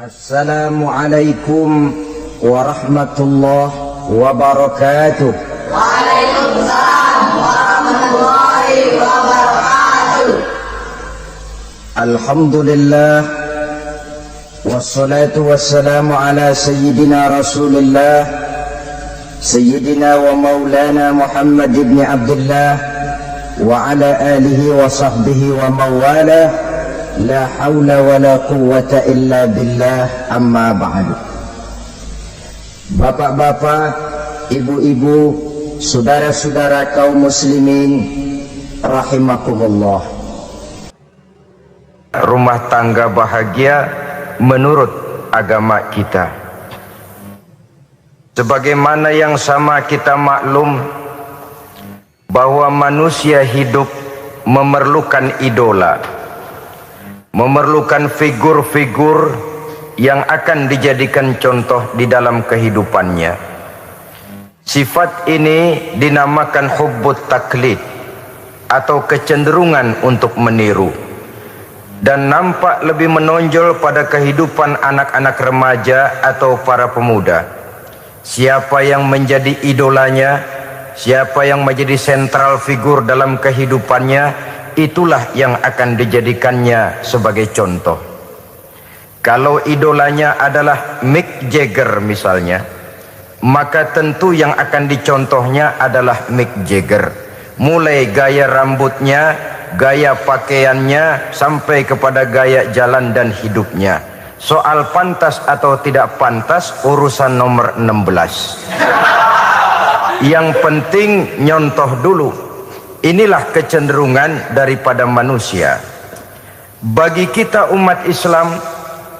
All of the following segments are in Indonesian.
Assalamualaikum warahmatullahi wabarakatuh. Waalaikumsalam warahmatullahi wabarakatuh. Alhamdulillah wassalatu wassalamu ala sayyidina Rasulillah sayyidina wa maulana Muhammad ibn Abdullah wa ala alihi wa sahbihi wa mawalah. La haula wa la quwwata illa billah, amma ba'du. Bapak-bapak, ibu-ibu, saudara-saudara kaum muslimin rahimakumullah. Rumah tangga bahagia menurut agama kita. Sebagaimana yang sama kita maklum bahwa manusia hidup memerlukan idola, memerlukan figur-figur yang akan dijadikan contoh di dalam kehidupannya. Sifat ini dinamakan hubbut taklid atau kecenderungan untuk meniru, dan nampak lebih menonjol pada kehidupan anak-anak remaja atau para pemuda. Siapa yang menjadi idolanya, siapa yang menjadi sentral figur dalam kehidupannya, itulah yang akan dijadikannya sebagai contoh. Kalau idolanya adalah Mick Jagger misalnya, maka tentu yang akan dicontohnya adalah Mick Jagger. Mulai gaya rambutnya, gaya pakaiannya, sampai kepada gaya jalan dan hidupnya. Soal pantas atau tidak pantas urusan nomor 16. Yang penting nyontoh dulu. Inilah kecenderungan daripada manusia. Bagi kita umat Islam,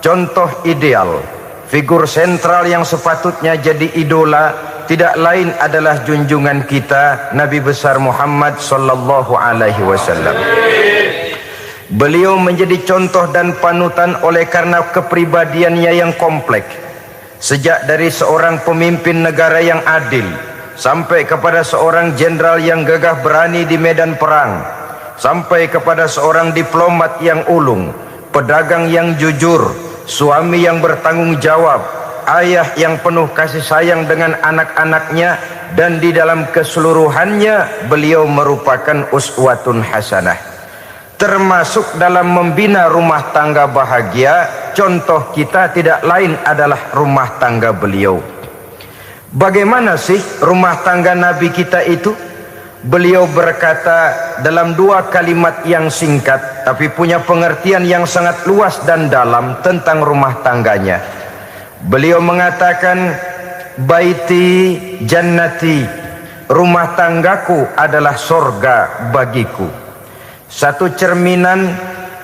contoh ideal, figur sentral yang sepatutnya jadi idola tidak lain adalah junjungan kita Nabi besar Muhammad sallallahu alaihi wasallam. Beliau menjadi contoh dan panutan oleh karena kepribadiannya yang kompleks. Sejak dari seorang pemimpin negara yang adil, sampai kepada seorang jenderal yang gagah berani di medan perang, sampai kepada seorang diplomat yang ulung, pedagang yang jujur, suami yang bertanggung jawab, ayah yang penuh kasih sayang dengan anak-anaknya, dan di dalam keseluruhannya beliau merupakan uswatun hasanah. Termasuk dalam membina rumah tangga bahagia, contoh kita tidak lain adalah rumah tangga beliau. Bagaimana sih rumah tangga Nabi kita itu? Beliau berkata dalam dua kalimat yang singkat tapi punya pengertian yang sangat luas dan dalam tentang rumah tangganya. Beliau mengatakan, baiti jannati, rumah tanggaku adalah sorga bagiku. Satu cerminan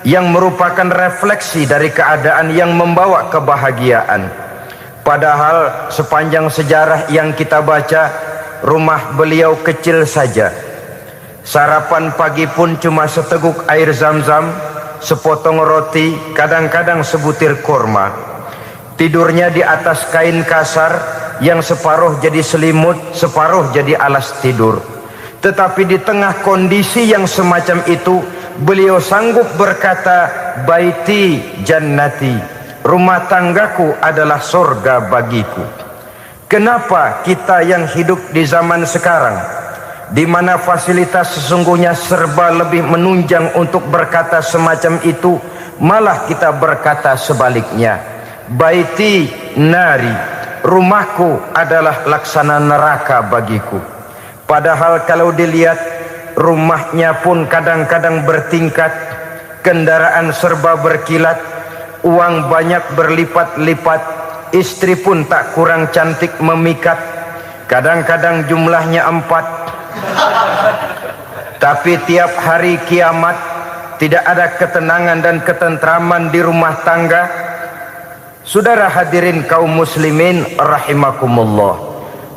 yang merupakan refleksi dari keadaan yang membawa kebahagiaan. Padahal sepanjang sejarah yang kita baca, rumah beliau kecil saja. Sarapan pagi pun cuma seteguk air zam-zam, sepotong roti, kadang-kadang sebutir kurma. Tidurnya di atas kain kasar yang separuh jadi selimut, separuh jadi alas tidur. Tetapi di tengah kondisi yang semacam itu, beliau sanggup berkata, baiti jannati, rumah tanggaku adalah surga bagiku. Kenapa kita yang hidup di zaman sekarang, di mana fasilitas sesungguhnya serba lebih menunjang untuk berkata semacam itu, malah kita berkata sebaliknya, baiti nari, rumahku adalah laksana neraka bagiku. Padahal kalau dilihat, rumahnya pun kadang-kadang bertingkat, kendaraan serba berkilat, uang banyak berlipat-lipat, istri pun tak kurang cantik memikat, kadang-kadang jumlahnya 4. Tapi tiap hari kiamat tidak ada ketenangan dan ketentraman di rumah tangga. Saudara hadirin kaum muslimin rahimakumullah,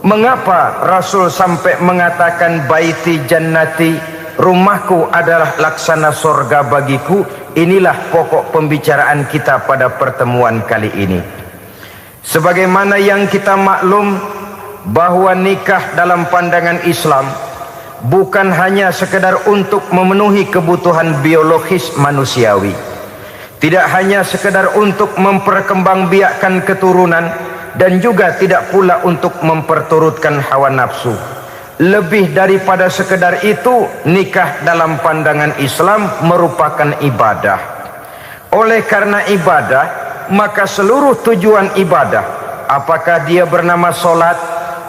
mengapa Rasul sampai mengatakan baiti jannati, rumahku adalah laksana sorga bagiku? Inilah pokok pembicaraan kita pada pertemuan kali ini. Sebagaimana yang kita maklum bahwa nikah dalam pandangan Islam bukan hanya sekedar untuk memenuhi kebutuhan biologis manusiawi, Tidak hanya sekedar untuk memperkembangbiakkan keturunan, dan juga tidak pula untuk memperturutkan hawa nafsu. Lebih daripada sekedar itu, nikah dalam pandangan Islam merupakan ibadah. Oleh karena ibadah, maka seluruh tujuan ibadah, apakah dia bernama solat,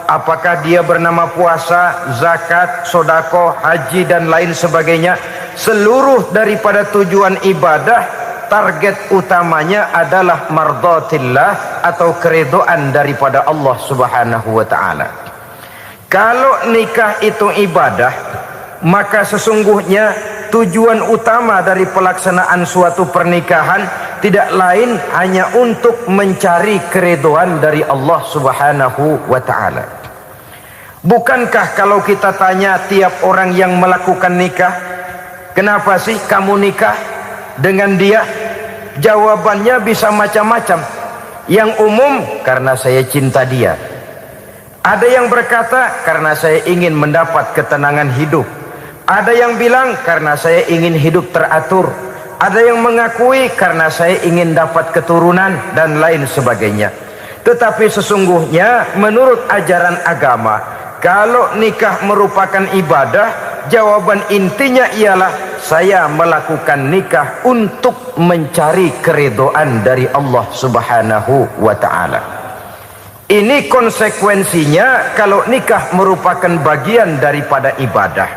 apakah dia bernama puasa, zakat, sodako, haji dan lain sebagainya, seluruh daripada tujuan ibadah, target utamanya adalah mardhatillah atau keridhaan daripada Allah Subhanahu wa taala. Kalau nikah itu ibadah, maka sesungguhnya tujuan utama dari pelaksanaan suatu pernikahan tidak lain hanya untuk mencari keridhaan dari Allah Subhanahu wa taala. Bukankah kalau kita tanya tiap orang yang melakukan nikah, kenapa sih kamu nikah dengan dia? Jawabannya bisa macam-macam. Yang umum, karena saya cinta dia. Ada yang berkata, karena saya ingin mendapat ketenangan hidup. Ada yang bilang, karena saya ingin hidup teratur. Ada yang mengakui, karena saya ingin dapat keturunan dan lain sebagainya. Tetapi sesungguhnya menurut ajaran agama, kalau nikah merupakan ibadah, jawaban intinya ialah saya melakukan nikah untuk mencari keridhaan dari Allah Subhanahu wa taala. Ini konsekuensinya kalau nikah merupakan bagian daripada ibadah.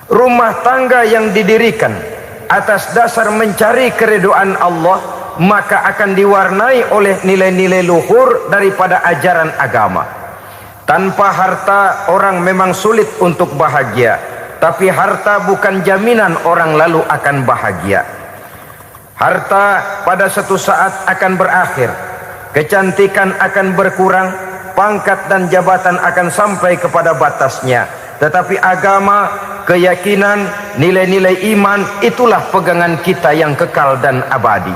Rumah tangga yang didirikan atas dasar mencari keridhaan Allah, maka akan diwarnai oleh nilai-nilai luhur daripada ajaran agama. Tanpa harta orang memang sulit untuk bahagia, tapi harta bukan jaminan orang lalu akan bahagia. Harta pada satu saat akan berakhir, kecantikan akan berkurang, pangkat dan jabatan akan sampai kepada batasnya. Tetapi agama, keyakinan, nilai-nilai iman, itulah pegangan kita yang kekal dan abadi.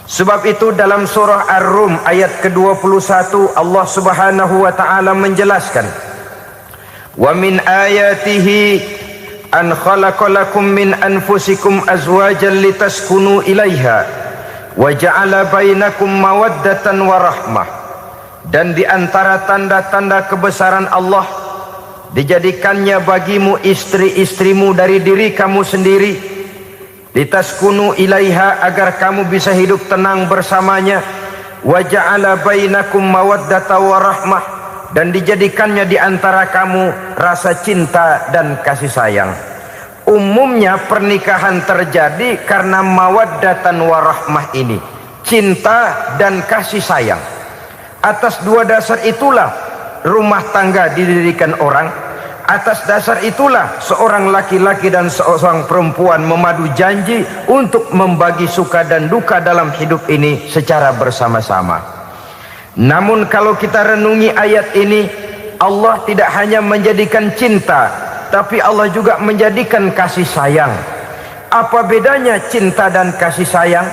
Sebab itu dalam surah Ar-Rum ayat ke-21 Allah Subhanahu wa taala menjelaskan, wa min ayatihi an khalaqalakum min anfusikum azwajan litaskunu ilaiha wa ja'ala bainakum mawaddatan wa rahmah. Dan di antara tanda-tanda kebesaran Allah, dijadikannya bagimu istri-istrimu dari diri kamu sendiri, litaskunu ilaiha, agar kamu bisa hidup tenang bersamanya, wa ja'ala bainakum mawaddatan wa rahmah, dan dijadikannya di antara kamu rasa cinta dan kasih sayang. Umumnya pernikahan terjadi karena mawaddatan warahmah ini, cinta dan kasih sayang. Atas dua dasar itulah rumah tangga didirikan orang. Atas dasar itulah seorang laki-laki dan seorang perempuan memadu janji untuk membagi suka dan duka dalam hidup ini secara bersama-sama. Namun kalau kita renungi ayat ini, Allah tidak hanya menjadikan cinta, tapi Allah juga menjadikan kasih sayang. Apa bedanya cinta dan kasih sayang?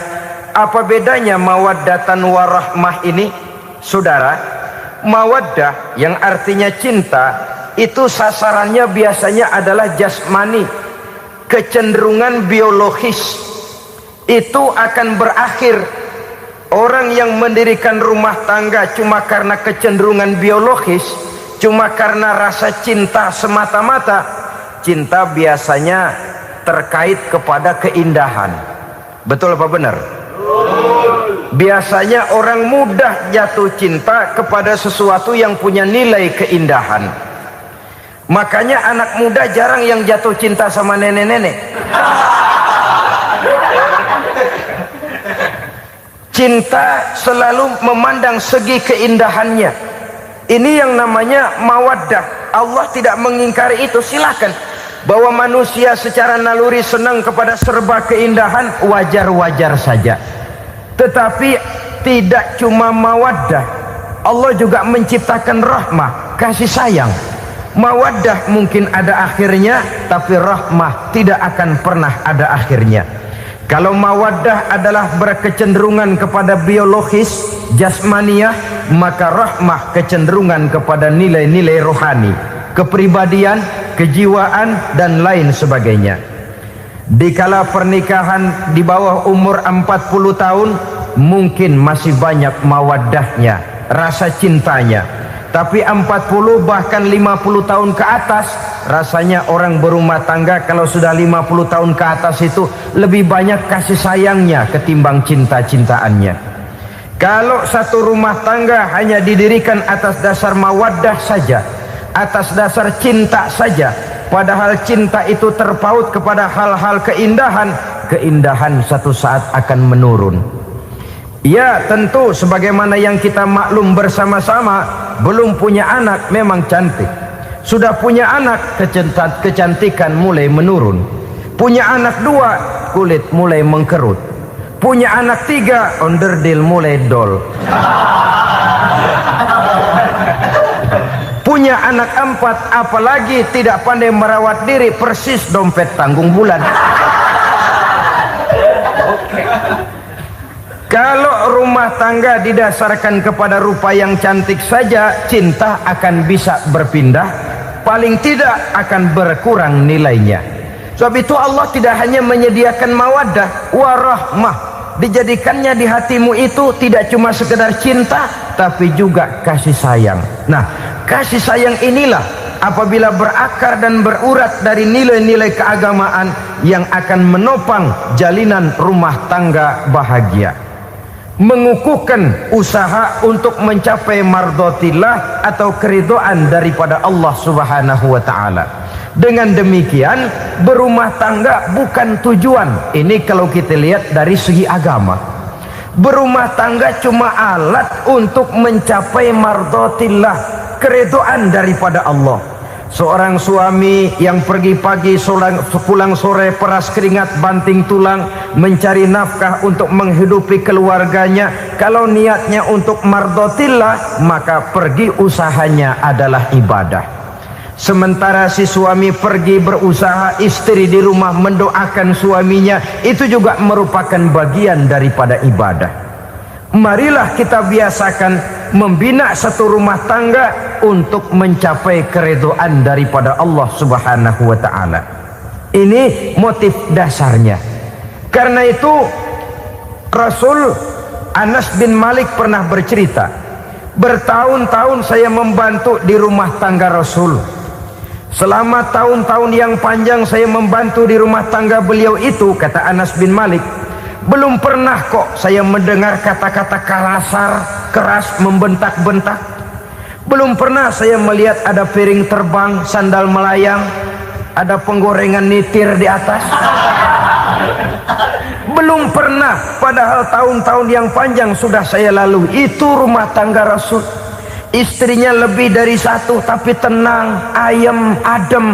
Apa bedanya mawaddatan warahmah ini? Saudara, mawaddah yang artinya cinta, itu sasarannya biasanya adalah jasmani, kecenderungan biologis. Itu akan berakhir. Orang yang mendirikan rumah tangga cuma karena kecenderungan biologis, cuma karena rasa cinta semata-mata, cinta biasanya terkait kepada keindahan. Betul apa benar? Biasanya orang mudah jatuh cinta kepada sesuatu yang punya nilai keindahan. Makanya anak muda jarang yang jatuh cinta sama nenek-nenek. Cinta selalu memandang segi keindahannya. Ini yang namanya mawaddah. Allah tidak mengingkari itu, silakan. Bahwa manusia secara naluri senang kepada serba keindahan, wajar-wajar saja. Tetapi tidak cuma mawaddah, Allah juga menciptakan rahmah, kasih sayang. Mawaddah mungkin ada akhirnya, tapi rahmah tidak akan pernah ada akhirnya. Kalau mawaddah adalah berkecenderungan kepada biologis, jasmaniah, maka rahmah kecenderungan kepada nilai-nilai rohani, kepribadian, kejiwaan dan lain sebagainya. Dikala pernikahan di bawah umur 40 tahun mungkin masih banyak mawaddahnya, rasa cintanya. Tapi 40 bahkan 50 tahun ke atas, rasanya orang berumah tangga kalau sudah 50 tahun ke atas itu lebih banyak kasih sayangnya ketimbang cinta-cintaannya. Kalau satu rumah tangga hanya didirikan atas dasar mawaddah saja, atas dasar cinta saja, padahal cinta itu terpaut kepada hal-hal keindahan, keindahan satu saat akan menurun. Ya tentu sebagaimana yang kita maklum bersama-sama, belum punya anak memang cantik. Sudah punya anak, kecantikan mulai menurun. Punya anak 2, kulit mulai mengkerut. Punya anak 3, onderdil mulai dol. Punya anak 4, apalagi tidak pandai merawat diri, persis dompet tanggung bulan. Kalau rumah tangga didasarkan kepada rupa yang cantik saja, cinta akan bisa berpindah, paling tidak akan berkurang nilainya. Sebab itu Allah tidak hanya menyediakan mawaddah warahmah, dijadikannya di hatimu itu tidak cuma sekedar cinta, tapi juga kasih sayang. Nah, kasih sayang inilah apabila berakar dan berurat dari nilai-nilai keagamaan yang akan menopang jalinan rumah tangga bahagia, mengukuhkan usaha untuk mencapai mardhatillah atau keridhaan daripada Allah Subhanahu wa taala. Dengan demikian, berumah tangga bukan tujuan. Ini kalau kita lihat dari segi agama. Berumah tangga cuma alat untuk mencapai mardhatillah, keridhaan daripada Allah. Seorang suami yang pergi pagi pulang sore peras keringat banting tulang mencari nafkah untuk menghidupi keluarganya, kalau niatnya untuk mardhatillah maka pergi usahanya adalah ibadah. Sementara si suami pergi berusaha, istri di rumah mendoakan suaminya, itu juga merupakan bagian daripada ibadah. Marilah kita biasakan membina satu rumah tangga untuk mencapai keridhaan daripada Allah Subhanahu wa taala. Ini motif dasarnya. Karena itu Rasul Anas bin Malik pernah bercerita, bertahun-tahun saya membantu di rumah tangga Rasul. Selama tahun-tahun yang panjang saya membantu di rumah tangga beliau itu, kata Anas bin Malik, belum pernah kok saya mendengar kata-kata kasar, keras, membentak-bentak. Belum pernah saya melihat ada piring terbang, sandal melayang, ada penggorengan nitir di atas. Belum pernah, padahal tahun-tahun yang panjang sudah saya lalui. Itu rumah tangga Rasul. Istrinya lebih dari 1, tapi tenang, ayem, adem.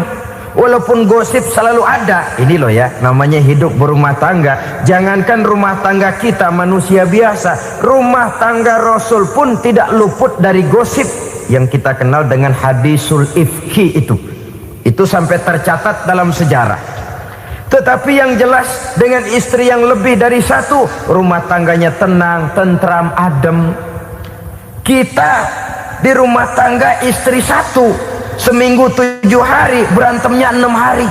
Walaupun gosip selalu ada. Ini loh ya, namanya hidup berumah tangga. Jangankan rumah tangga kita manusia biasa, rumah tangga Rasul pun tidak luput dari gosip yang kita kenal dengan hadisul ifki itu. Itu sampai tercatat dalam sejarah. Tetapi yang jelas, dengan istri yang lebih dari 1, rumah tangganya tenang, tentram, adem. Kita di rumah tangga istri 1, seminggu 7 hari, berantemnya 6 hari.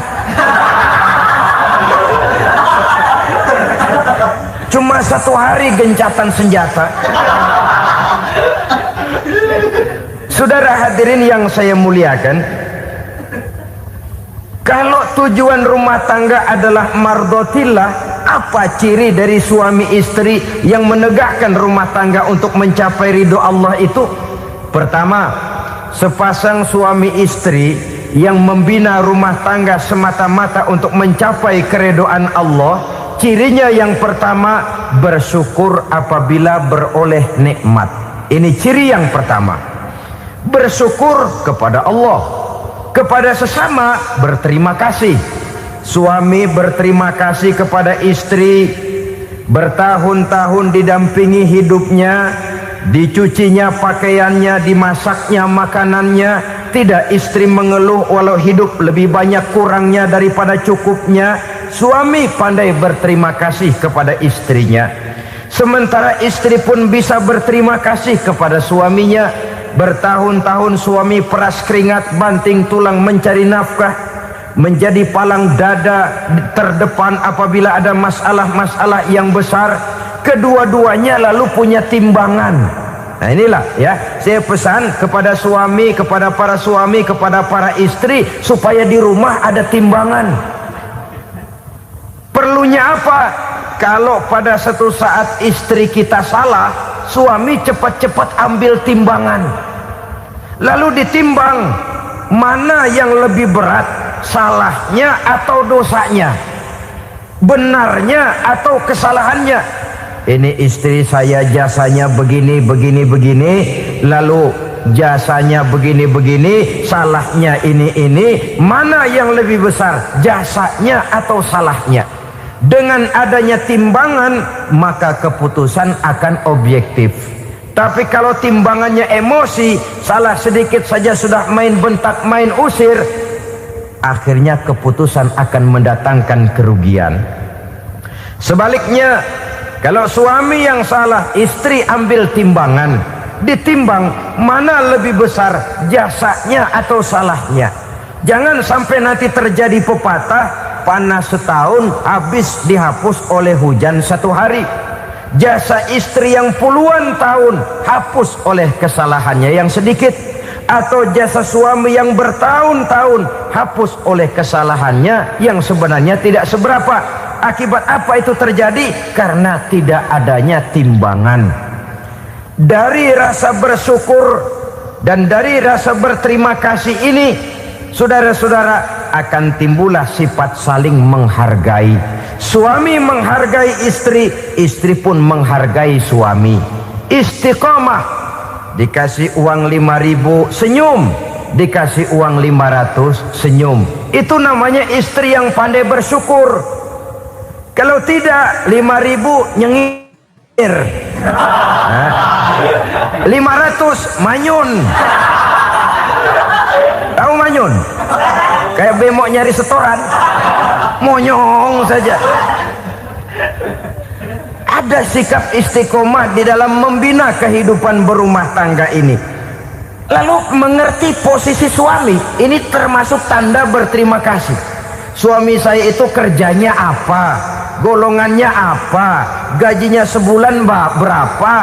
Cuma 1 hari gencatan senjata. Saudara hadirin yang saya muliakan, kalau tujuan rumah tangga adalah mardhatillah, apa ciri dari suami istri yang menegakkan rumah tangga untuk mencapai ridho Allah itu? Pertama, sepasang suami istri yang membina rumah tangga semata-mata untuk mencapai keridhaan Allah, cirinya yang pertama, bersyukur apabila beroleh nikmat. Ini ciri yang pertama. Bersyukur kepada Allah, kepada sesama berterima kasih. Suami berterima kasih kepada istri, bertahun-tahun didampingi hidupnya, dicucinya pakaiannya, dimasaknya makanannya. Tidak istri mengeluh walau hidup lebih banyak kurangnya daripada cukupnya. Suami pandai berterima kasih kepada istrinya. Sementara istri pun bisa berterima kasih kepada suaminya. Bertahun-tahun suami peras keringat banting tulang mencari nafkah. menjadi palang dada terdepan apabila ada masalah-masalah yang besar. Kedua-duanya lalu punya timbangan. Nah inilah ya, saya pesan kepada suami, kepada para suami, kepada para istri, supaya di rumah ada timbangan. Perlunya apa? Kalau pada satu saat istri kita salah, suami cepat-cepat ambil timbangan, lalu ditimbang mana yang lebih berat, salahnya atau dosanya, benarnya atau kesalahannya. Ini istri saya jasanya begini, lalu jasanya begini, salahnya ini, mana yang lebih besar, jasanya atau salahnya? Dengan adanya timbangan, maka keputusan akan objektif. Tapi kalau timbangannya emosi, salah sedikit saja sudah main bentak, main usir, akhirnya keputusan akan mendatangkan kerugian. Sebaliknya, kalau suami yang salah, istri ambil timbangan, ditimbang mana lebih besar, jasanya atau salahnya. Jangan sampai nanti terjadi pepatah, panas setahun habis dihapus oleh hujan satu hari. Jasa istri yang puluhan tahun hapus oleh kesalahannya yang sedikit, atau jasa suami yang bertahun-tahun hapus oleh kesalahannya yang sebenarnya tidak seberapa. Akibat apa itu terjadi? Karena tidak adanya timbangan. Dari rasa bersyukur dan dari rasa berterima kasih ini, saudara-saudara, akan timbullah sifat saling menghargai. Suami menghargai istri, istri pun menghargai suami. Istiqomah, dikasih uang 5.000 senyum, dikasih uang 500 senyum. Itu namanya istri yang pandai bersyukur. Kalau tidak, 5.000 nyengir, 500 manyun. Tahu manyun? Kayak bemok nyari setoran, monyong saja. Ada sikap istiqomah di dalam membina kehidupan berumah tangga ini. Lalu mengerti posisi suami, ini termasuk tanda berterima kasih. Suami saya itu kerjanya apa, golongannya apa, gajinya sebulan berapa.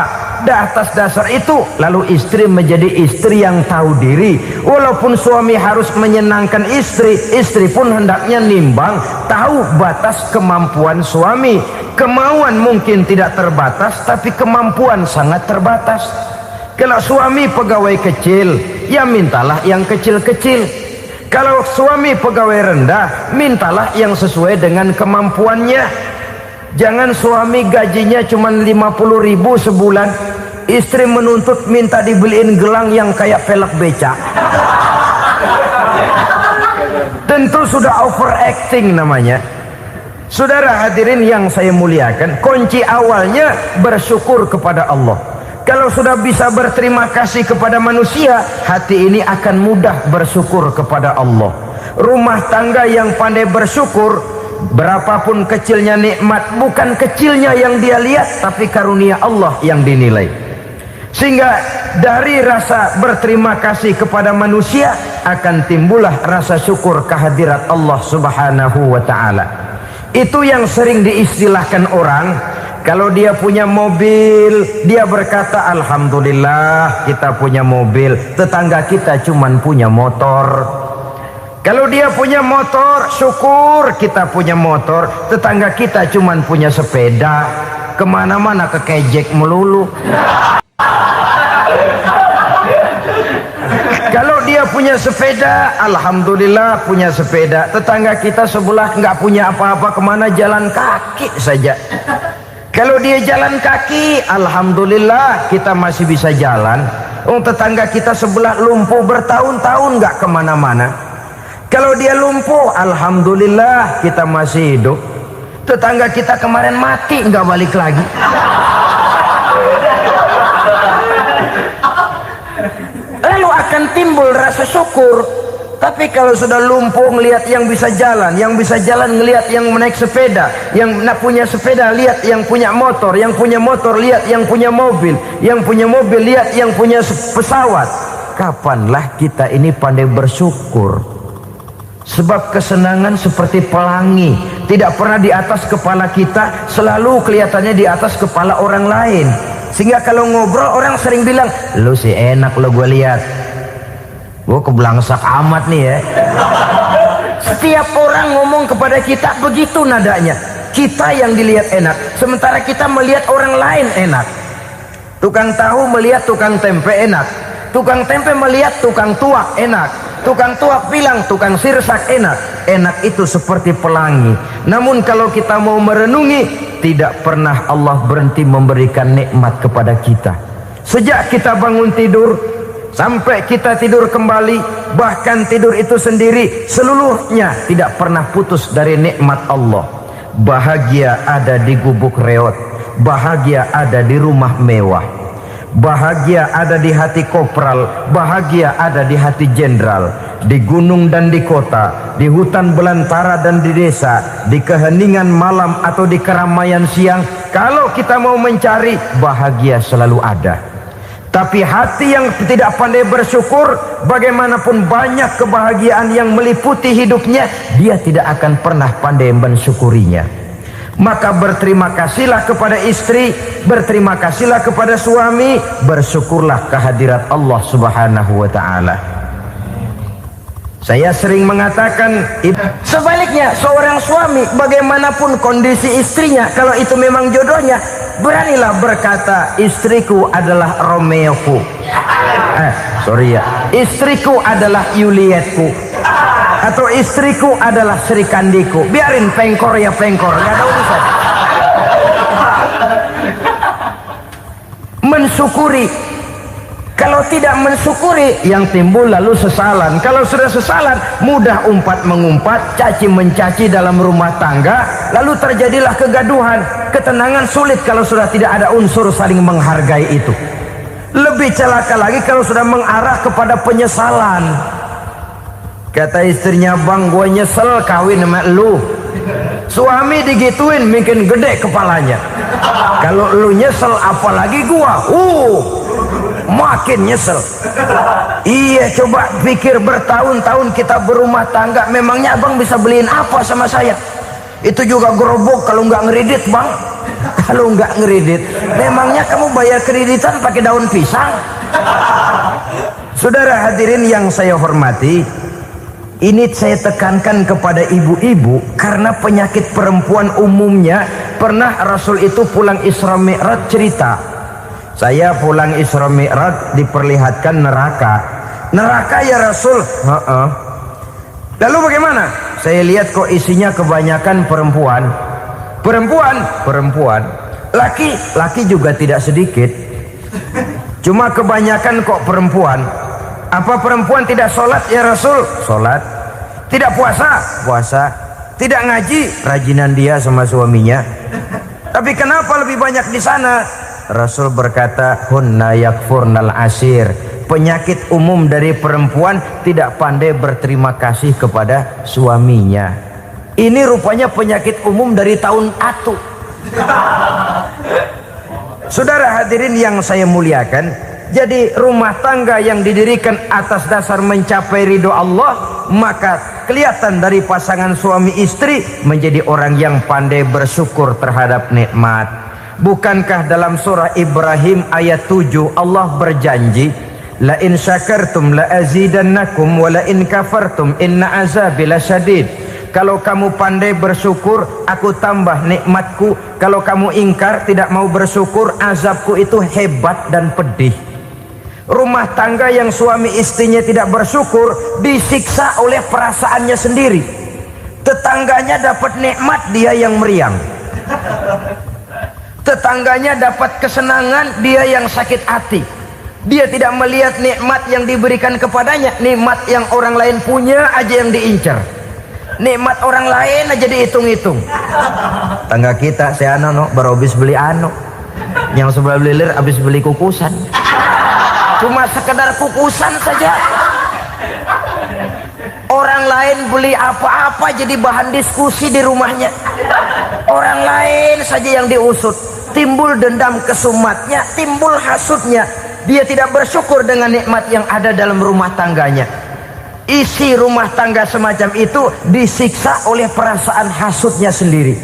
Atas dasar itu, lalu istri menjadi istri yang tahu diri. Walaupun suami harus menyenangkan istri, istri pun hendaknya nimbang, tahu batas kemampuan suami. Kemauan mungkin tidak terbatas, tapi kemampuan sangat terbatas. Kalau suami pegawai kecil, ya mintalah yang kecil-kecil. Kalau suami pegawai rendah, mintalah yang sesuai dengan kemampuannya. Jangan suami gajinya cuma 50.000 sebulan, istri menuntut minta dibeliin gelang yang kayak pelek becak. Tentu sudah overacting namanya. Saudara hadirin yang saya muliakan, kunci awalnya bersyukur kepada Allah. Kalau sudah bisa berterima kasih kepada manusia, hati ini akan mudah bersyukur kepada Allah. Rumah tangga yang pandai bersyukur, berapapun kecilnya nikmat, bukan kecilnya yang dia lihat, tapi karunia Allah yang dinilai. Sehingga dari rasa berterima kasih kepada manusia akan timbullah rasa syukur kehadirat Allah Subhanahu wa ta'ala. Itu yang sering diistilahkan orang, kalau dia punya mobil, dia berkata alhamdulillah kita punya mobil, tetangga kita cuman punya motor. Kalau dia punya motor, syukur kita punya motor, tetangga kita cuman punya sepeda, kemana-mana kekejek melulu. Kalau dia punya sepeda, alhamdulillah punya sepeda, tetangga kita sebelah nggak punya apa-apa, kemana jalan kaki saja. Kalau dia jalan kaki, alhamdulillah kita masih bisa jalan. Tetangga kita sebelah lumpuh bertahun-tahun nggak kemana-mana. Kalau dia lumpuh, alhamdulillah kita masih hidup. Tetangga kita kemarin mati nggak balik lagi. Lalu akan timbul rasa syukur. Tapi kalau sudah lumpuh ngelihat yang bisa jalan ngelihat yang naik sepeda, yang punya sepeda lihat yang punya motor lihat yang punya mobil lihat yang punya pesawat. Kapanlah kita ini pandai bersyukur? Sebab kesenangan seperti pelangi, tidak pernah di atas kepala kita, selalu kelihatannya di atas kepala orang lain. Sehingga kalau ngobrol orang sering bilang, lu sih enak lo gue lihat, gue keblangsak amat nih ya. Setiap orang ngomong kepada kita begitu nadanya. Kita yang dilihat enak, sementara kita melihat orang lain enak. Tukang tahu melihat tukang tempe enak, tukang tempe melihat tukang tuak enak, tukang tuak bilang tukang sirsak enak. Enak itu seperti pelangi. Namun kalau kita mau merenungi, tidak pernah Allah berhenti memberikan nikmat kepada kita. Sejak kita bangun tidur sampai kita tidur kembali, bahkan tidur itu sendiri, seluruhnya tidak pernah putus dari nikmat Allah. Bahagia ada di gubuk reot, bahagia ada di rumah mewah, bahagia ada di hati kopral, bahagia ada di hati jenderal, di gunung dan di kota, di hutan belantara dan di desa, di keheningan malam atau di keramaian siang. Kalau kita mau mencari, bahagia selalu ada. Tapi hati yang tidak pandai bersyukur, bagaimanapun banyak kebahagiaan yang meliputi hidupnya, dia tidak akan pernah pandai mensyukurinya. Maka berterima kasihlah kepada istri, berterima kasihlah kepada suami, bersyukurlah kehadirat Allah Subhanahu wa ta'ala. Saya sering mengatakan, sebaliknya seorang suami bagaimanapun kondisi istrinya, kalau itu memang jodohnya, beranilah berkata, istriku adalah Romeoku, istriku adalah Julietku, atau istriku adalah Sri Kandiku. Biarin pengkor ya pengkor, gak ada urusan. Mensyukuri. Kalau tidak mensyukuri, yang timbul lalu sesalan. Kalau sudah sesalan, mudah umpat mengumpat, caci mencaci dalam rumah tangga, lalu terjadilah kegaduhan. Ketenangan sulit kalau sudah tidak ada unsur saling menghargai itu. Lebih celaka lagi kalau sudah mengarah kepada penyesalan. Kata istrinya, bang gue nyesel kawin sama lu. Suami digituin mungkin gede kepalanya. Kalau lu nyesel apalagi gua, makin nyesel. Iya, coba pikir bertahun-tahun kita berumah tangga, memangnya abang bisa beliin apa sama saya? Itu juga gerobok kalau nggak ngeridit bang. Kalau nggak ngeridit, memangnya kamu bayar kreditan pakai daun pisang? Saudara hadirin yang saya hormati, ini saya tekankan kepada ibu-ibu karena penyakit perempuan umumnya. Pernah Rasul itu pulang Isra Mi'raj cerita, saya pulang Isra Mi'raj diperlihatkan neraka. Neraka ya Rasul? Lalu bagaimana? Saya lihat kok isinya kebanyakan perempuan. Perempuan. Laki juga tidak sedikit. Cuma kebanyakan kok perempuan. Apa perempuan tidak sholat ya Rasul? Sholat. Tidak puasa? Puasa. Tidak ngaji? Rajinan dia sama suaminya. Tapi kenapa lebih banyak di sana? Rasul berkata, hunna yakfurnal ashir. Penyakit umum dari perempuan tidak pandai berterima kasih kepada suaminya. Ini rupanya penyakit umum dari tahun atu. Saudara hadirin yang saya muliakan, jadi rumah tangga yang didirikan atas dasar mencapai ridho Allah, maka kelihatan dari pasangan suami istri menjadi orang yang pandai bersyukur terhadap nikmat. Bukankah dalam surah Ibrahim ayat 7 Allah berjanji, la in syakartum la azidannakum wa la in kafartum inna azabi lasyadid. Kalau kamu pandai bersyukur, aku tambah nikmatku. Kalau kamu ingkar, tidak mau bersyukur, azabku itu hebat dan pedih. Rumah tangga yang suami istrinya tidak bersyukur disiksa oleh perasaannya sendiri. Tetangganya dapat nikmat, dia yang meriang. Tetangganya dapat kesenangan, dia yang sakit hati. Dia tidak melihat nikmat yang diberikan kepadanya, nikmat yang orang lain punya aja yang diincar. Nikmat orang lain aja dihitung-hitung. Tangga kita, saya baru habis beli yang sebelah belilir habis beli kukusan. Cuma sekedar kukusan saja. Orang lain beli apa-apa jadi bahan diskusi di rumahnya. Orang lain saja yang diusut. Timbul dendam kesumatnya, timbul hasutnya. Dia tidak bersyukur dengan nikmat yang ada dalam rumah tangganya. isi rumah tangga semacam itu disiksa oleh perasaan hasutnya sendiri.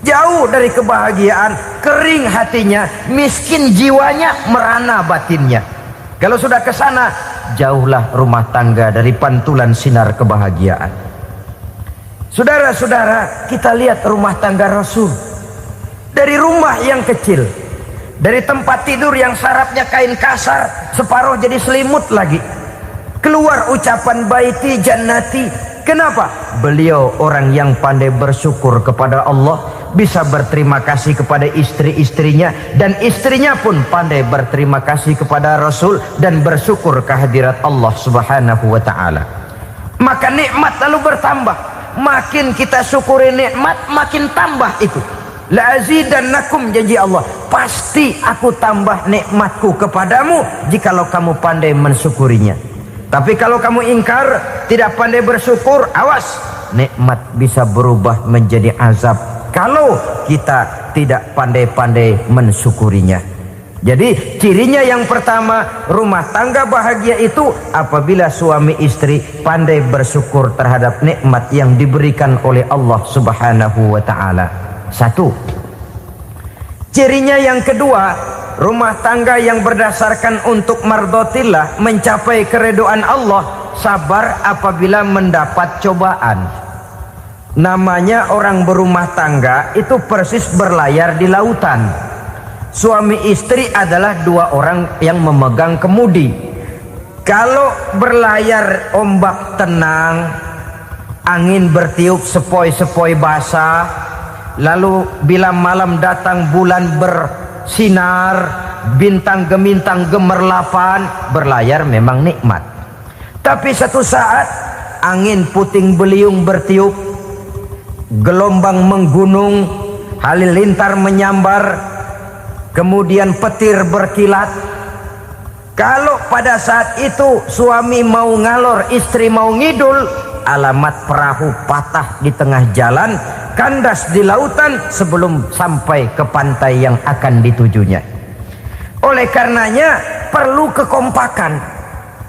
Jauh dari kebahagiaan, kering hatinya, miskin jiwanya, merana batinnya. Kalau sudah ke sana, jauhlah rumah tangga dari pantulan sinar kebahagiaan. Saudara-saudara, kita lihat rumah tangga Rasul. Dari rumah yang kecil, dari tempat tidur yang sarapnya kain kasar, separuh jadi selimut lagi, keluar ucapan baiti jannati. Kenapa? Beliau orang yang pandai bersyukur kepada Allah, bisa berterima kasih kepada istri-istrinya, dan istrinya pun pandai berterima kasih kepada Rasul dan bersyukur kehadirat Allah Subhanahu wa ta'ala. Maka nikmat lalu bertambah. Makin kita syukuri nikmat, makin tambah itu. La azidannakum, janji Allah, pasti aku tambah nikmatku kepadamu jikalau kamu pandai mensyukurinya. Tapi kalau kamu ingkar, tidak pandai bersyukur, awas, nikmat bisa berubah menjadi azab kalau kita tidak pandai-pandai mensyukurinya. Jadi cirinya yang pertama, rumah tangga bahagia itu apabila suami istri pandai bersyukur terhadap nikmat yang diberikan oleh Allah Subhanahu wa ta'ala. Satu. Cirinya yang kedua, rumah tangga yang berdasarkan untuk mardotillah, mencapai keredoan Allah, sabar apabila mendapat cobaan. Namanya orang berumah tangga itu persis berlayar di lautan. Suami istri adalah dua orang yang memegang kemudi. Kalau berlayar ombak tenang, angin bertiup sepoi-sepoi basah, lalu bila malam datang bulan bersinar, bintang gemintang gemerlapan, berlayar memang nikmat. Tapi satu saat angin puting beliung bertiup, gelombang menggunung, halilintar menyambar, kemudian petir berkilat. Kalau pada saat itu suami mau ngalor, istri mau ngidul, alamat perahu patah di tengah jalan, kandas di lautan sebelum sampai ke pantai yang akan ditujunya. Oleh karenanya perlu kekompakan.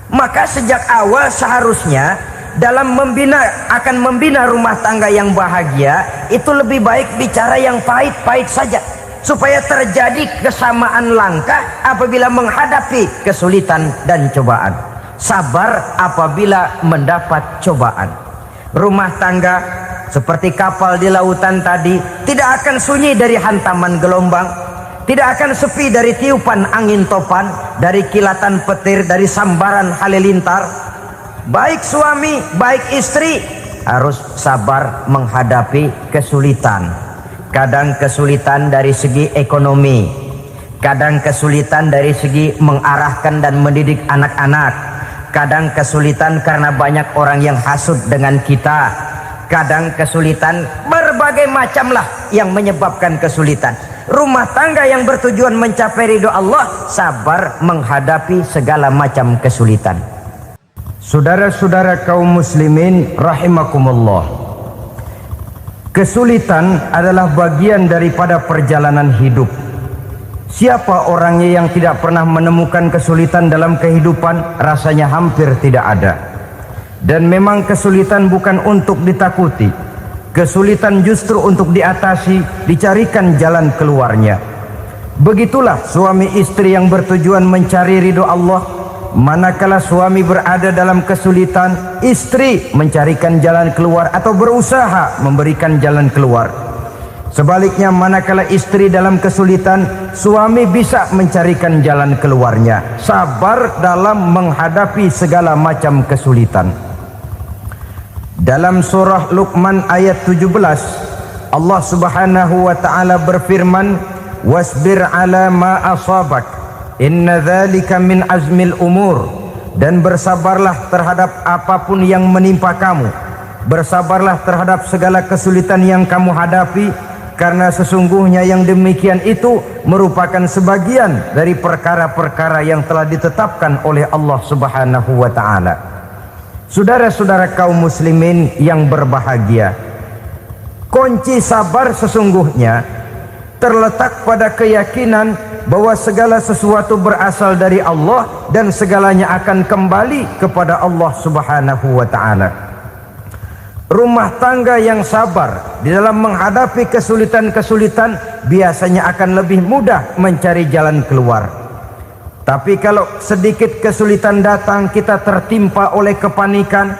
Maka sejak awal seharusnya dalam akan membina rumah tangga yang bahagia, itu lebih baik bicara yang pahit-pahit saja, supaya terjadi kesamaan langkah apabila menghadapi kesulitan dan cobaan. Sabar apabila mendapat cobaan. Rumah tangga seperti kapal di lautan tadi tidak akan sunyi dari hantaman gelombang, tidak akan sepi dari tiupan angin topan, dari kilatan petir, dari sambaran halilintar. Baik suami, baik istri harus sabar menghadapi kesulitan. Kadang kesulitan dari segi ekonomi, kadang kesulitan dari segi mengarahkan dan mendidik anak-anak, kadang kesulitan karena banyak orang yang hasut dengan kita, kadang kesulitan berbagai macam lah yang menyebabkan kesulitan. Rumah tangga yang bertujuan mencapai ridho Allah, sabar menghadapi segala macam kesulitan. Saudara-saudara kaum muslimin rahimakumullah, kesulitan adalah bagian daripada perjalanan hidup. Siapa orangnya yang tidak pernah menemukan kesulitan dalam kehidupan? Rasanya hampir tidak ada. Dan memang kesulitan bukan untuk ditakuti. Kesulitan justru untuk diatasi, dicarikan jalan keluarnya. Begitulah suami istri yang bertujuan mencari ridho Allah. Manakala suami berada dalam kesulitan, istri mencarikan jalan keluar atau berusaha memberikan jalan keluar. Sebaliknya, manakala istri dalam kesulitan, suami bisa mencarikan jalan keluarnya. Sabar dalam menghadapi segala macam kesulitan. Dalam surah Luqman ayat 17, Allah Subhanahu wa ta'ala berfirman, "Wasbir ala ma asabak, inna dzalika min azmil umur." Dan bersabarlah terhadap apapun yang menimpa kamu. Bersabarlah terhadap segala kesulitan yang kamu hadapi, karena sesungguhnya yang demikian itu merupakan sebagian dari perkara-perkara yang telah ditetapkan oleh Allah Subhanahu wa ta'ala. Saudara-saudara kaum muslimin yang berbahagia, kunci sabar sesungguhnya terletak pada keyakinan bahwa segala sesuatu berasal dari Allah dan segalanya akan kembali kepada Allah Subhanahu wa ta'ala. Rumah tangga yang sabar di dalam menghadapi kesulitan-kesulitan biasanya akan lebih mudah mencari jalan keluar. Tapi kalau sedikit kesulitan datang, kita tertimpa oleh kepanikan,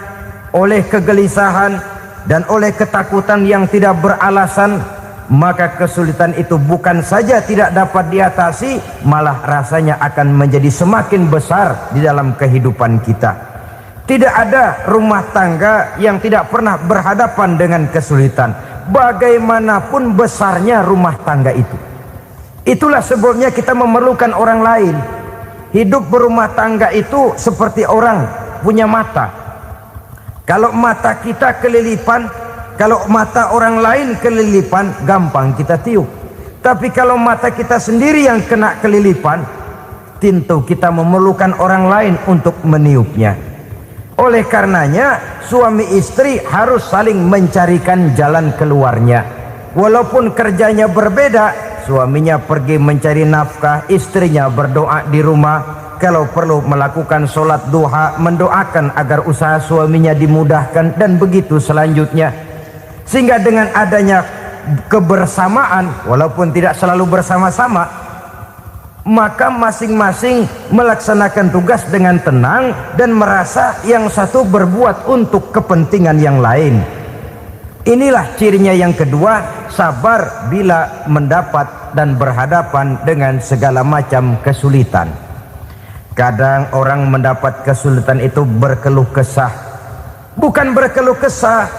oleh kegelisahan, dan oleh ketakutan yang tidak beralasan, maka kesulitan itu bukan saja tidak dapat diatasi, malah rasanya akan menjadi semakin besar di dalam kehidupan kita. Tidak ada rumah tangga yang tidak pernah berhadapan dengan kesulitan, bagaimanapun besarnya rumah tangga itu. Itulah sebabnya kita memerlukan orang lain. Hidup berumah tangga itu seperti orang punya mata. Kalau mata kita kelilipan, kalau mata orang lain kelilipan, gampang kita tiup. Tapi kalau mata kita sendiri yang kena kelilipan, tentu kita memerlukan orang lain untuk meniupnya. Oleh karenanya, suami istri harus saling mencarikan jalan keluarnya. Walaupun kerjanya berbeda, suaminya pergi mencari nafkah, istrinya berdoa di rumah. Kalau perlu melakukan sholat duha, mendoakan agar usaha suaminya dimudahkan, dan begitu selanjutnya. Sehingga dengan adanya kebersamaan, walaupun tidak selalu bersama-sama, maka masing-masing melaksanakan tugas dengan tenang dan merasa yang satu berbuat untuk kepentingan yang lain. Inilah cirinya yang kedua, sabar bila mendapat dan berhadapan dengan segala macam kesulitan. Kadang orang mendapat kesulitan itu berkeluh kesah. Bukan berkeluh kesah,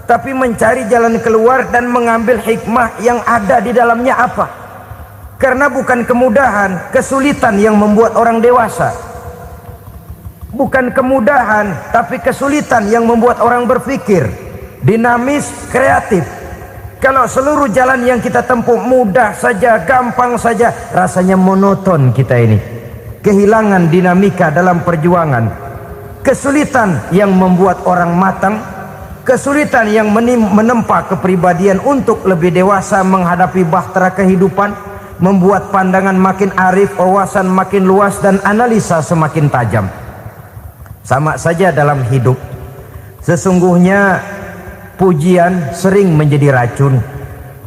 tapi mencari jalan keluar dan mengambil hikmah yang ada di dalamnya apa. Karena bukan kemudahan, kesulitan yang membuat orang dewasa. Bukan kemudahan, tapi kesulitan yang membuat orang berpikir, dinamis, kreatif. Kalau seluruh jalan yang kita tempuh mudah saja, gampang saja, rasanya monoton kita ini. Kehilangan dinamika dalam perjuangan. Kesulitan yang membuat orang matang, kesulitan yang menempa kepribadian untuk lebih dewasa menghadapi bahtera kehidupan, membuat pandangan makin arif, wawasan makin luas, dan analisa semakin tajam. Sama saja dalam hidup. Sesungguhnya pujian sering menjadi racun,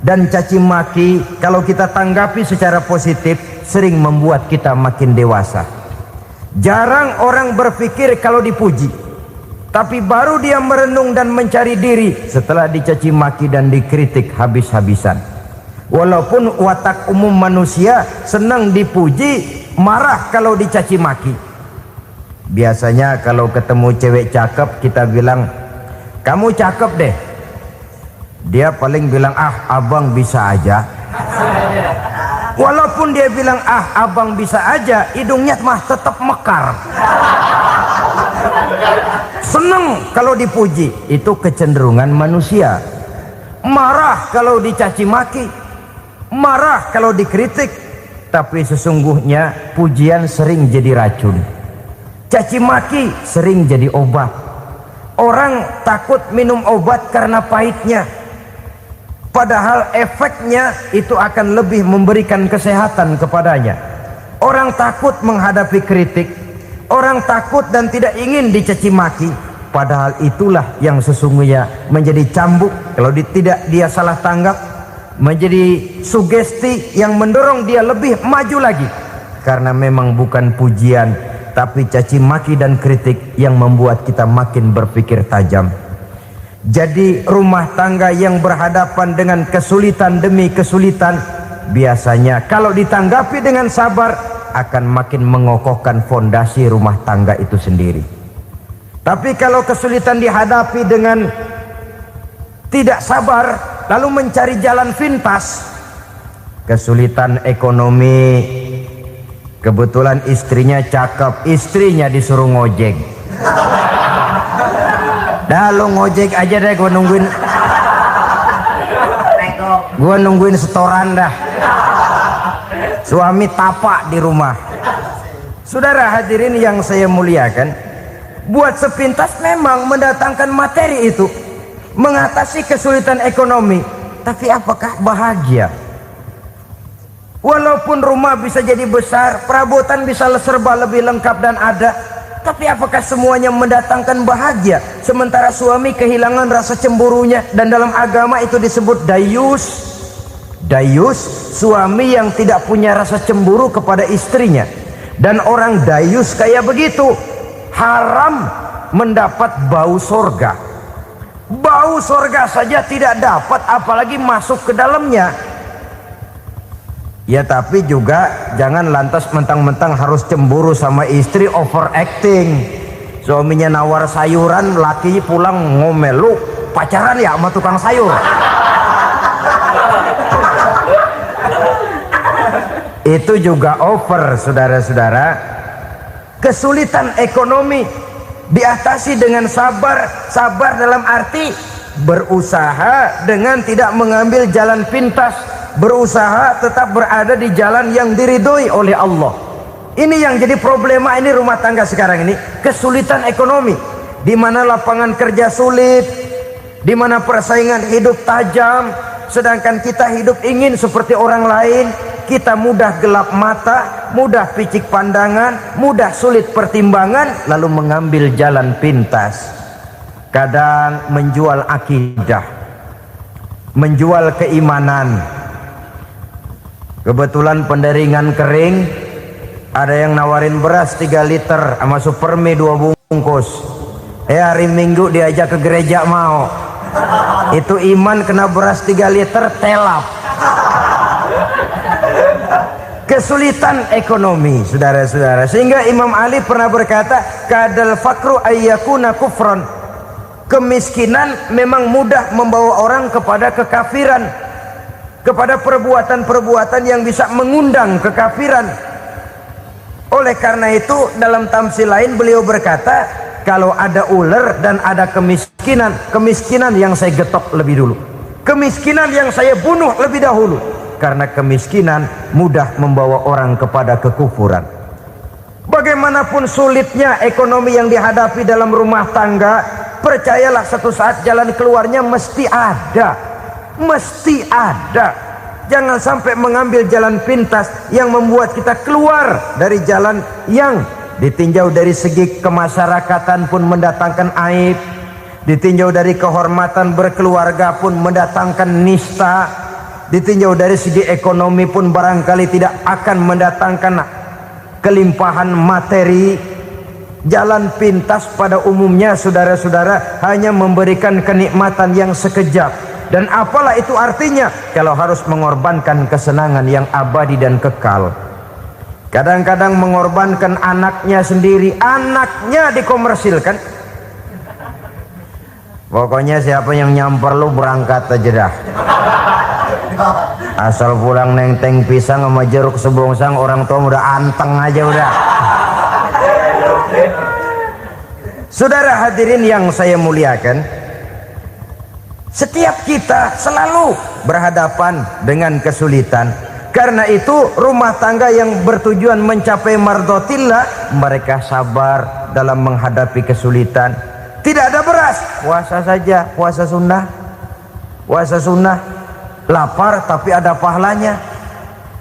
dan caci maki kalau kita tanggapi secara positif sering membuat kita makin dewasa. Jarang orang berpikir kalau dipuji, tapi baru dia merenung dan mencari diri setelah dicaci maki dan dikritik habis-habisan. Walaupun watak umum manusia senang dipuji, marah kalau dicaci maki. Biasanya kalau ketemu cewek cakep, kita bilang, "Kamu cakep deh." Dia paling bilang, "Ah, abang bisa aja." Walaupun dia bilang, "Ah, abang bisa aja," hidungnya mah tetap mekar. Senang kalau dipuji, itu kecenderungan manusia. Marah kalau dicaci maki, marah kalau dikritik. Tapi sesungguhnya pujian sering jadi racun, caci maki sering jadi obat. Orang takut minum obat karena pahitnya, padahal efeknya itu akan lebih memberikan kesehatan kepadanya. Orang takut menghadapi kritik, orang takut dan tidak ingin dicaci maki, padahal itulah yang sesungguhnya menjadi cambuk kalau tidak dia salah tanggap, menjadi sugesti yang mendorong dia lebih maju lagi. Karena memang bukan pujian, tapi caci maki dan kritik yang membuat kita makin berpikir tajam. Jadi rumah tangga yang berhadapan dengan kesulitan demi kesulitan, biasanya kalau ditanggapi dengan sabar akan makin mengokohkan fondasi rumah tangga itu sendiri. Tapi kalau kesulitan dihadapi dengan tidak sabar, lalu mencari jalan pintas, kesulitan ekonomi, kebetulan istrinya cakep, istrinya disuruh ngojek. Dah lo ngojek aja deh, gua nungguin setoran dah. Suami tapak di rumah. Saudara hadirin yang saya muliakan, buat sepintas memang mendatangkan materi itu, mengatasi kesulitan ekonomi, tapi apakah bahagia? Walaupun rumah bisa jadi besar, perabotan bisa serba lebih lengkap dan ada, tapi apakah semuanya mendatangkan bahagia? Sementara suami kehilangan rasa cemburunya, dan dalam agama itu disebut dayus. Dayus, suami yang tidak punya rasa cemburu kepada istrinya. Dan orang dayus kayak begitu haram mendapat bau sorga. Bau sorga saja tidak dapat, apalagi masuk ke dalamnya. Ya tapi juga jangan lantas mentang-mentang harus cemburu sama istri, overacting. Suaminya nawar sayuran, laki pulang ngomel, lu pacaran ya sama tukang sayur. Itu juga over, saudara-saudara. Kesulitan ekonomi diatasi dengan sabar. Sabar dalam arti berusaha dengan tidak mengambil jalan pintas, berusaha tetap berada di jalan yang diridhoi oleh Allah. Ini yang jadi problema ini rumah tangga sekarang ini, kesulitan ekonomi, di mana lapangan kerja sulit, di mana persaingan hidup tajam, sedangkan kita hidup ingin seperti orang lain. Kita mudah gelap mata, mudah picik pandangan, mudah sulit pertimbangan, lalu mengambil jalan pintas. Kadang menjual akidah, menjual keimanan. Kebetulan penderingan kering, ada yang nawarin beras 3 liter sama supermi 2 bungkus. Hari Minggu diajak ke gereja mau. Itu iman kena beras 3 liter telap. Kesulitan ekonomi, saudara-saudara, sehingga Imam Ali pernah berkata, kadal fakru ayyakuna kufron. Kemiskinan memang mudah membawa orang kepada kekafiran, kepada perbuatan-perbuatan yang bisa mengundang kekafiran. Oleh karena itu dalam tamsil lain beliau berkata, kalau ada ular dan ada kemiskinan, kemiskinan yang saya getok lebih dulu, kemiskinan yang saya bunuh lebih dahulu. Karena kemiskinan mudah membawa orang kepada kekufuran. Bagaimanapun sulitnya ekonomi yang dihadapi dalam rumah tangga, percayalah satu saat jalan keluarnya mesti ada. Mesti ada. Jangan sampai mengambil jalan pintas yang membuat kita keluar dari jalan yang ditinjau dari segi kemasyarakatan pun mendatangkan aib, ditinjau dari kehormatan berkeluarga pun mendatangkan nista, ditinjau dari segi ekonomi pun barangkali tidak akan mendatangkan kelimpahan materi. Jalan pintas pada umumnya, saudara-saudara, hanya memberikan kenikmatan yang sekejap. Dan apalah itu artinya kalau harus mengorbankan kesenangan yang abadi dan kekal. Kadang-kadang mengorbankan anaknya sendiri, anaknya dikomersilkan. Pokoknya siapa yang nyamper lu berangkat aja dah. Asal pulang nenteng pisang sama jeruk sebongsang, orang tua udah anteng aja udah. Saudara hadirin yang saya muliakan, setiap kita selalu berhadapan dengan kesulitan. Karena itu rumah tangga yang bertujuan mencapai mardhatillah, mereka sabar dalam menghadapi kesulitan. Tidak ada beras, puasa saja, puasa sunnah, puasa sunnah. Lapar tapi ada pahalanya,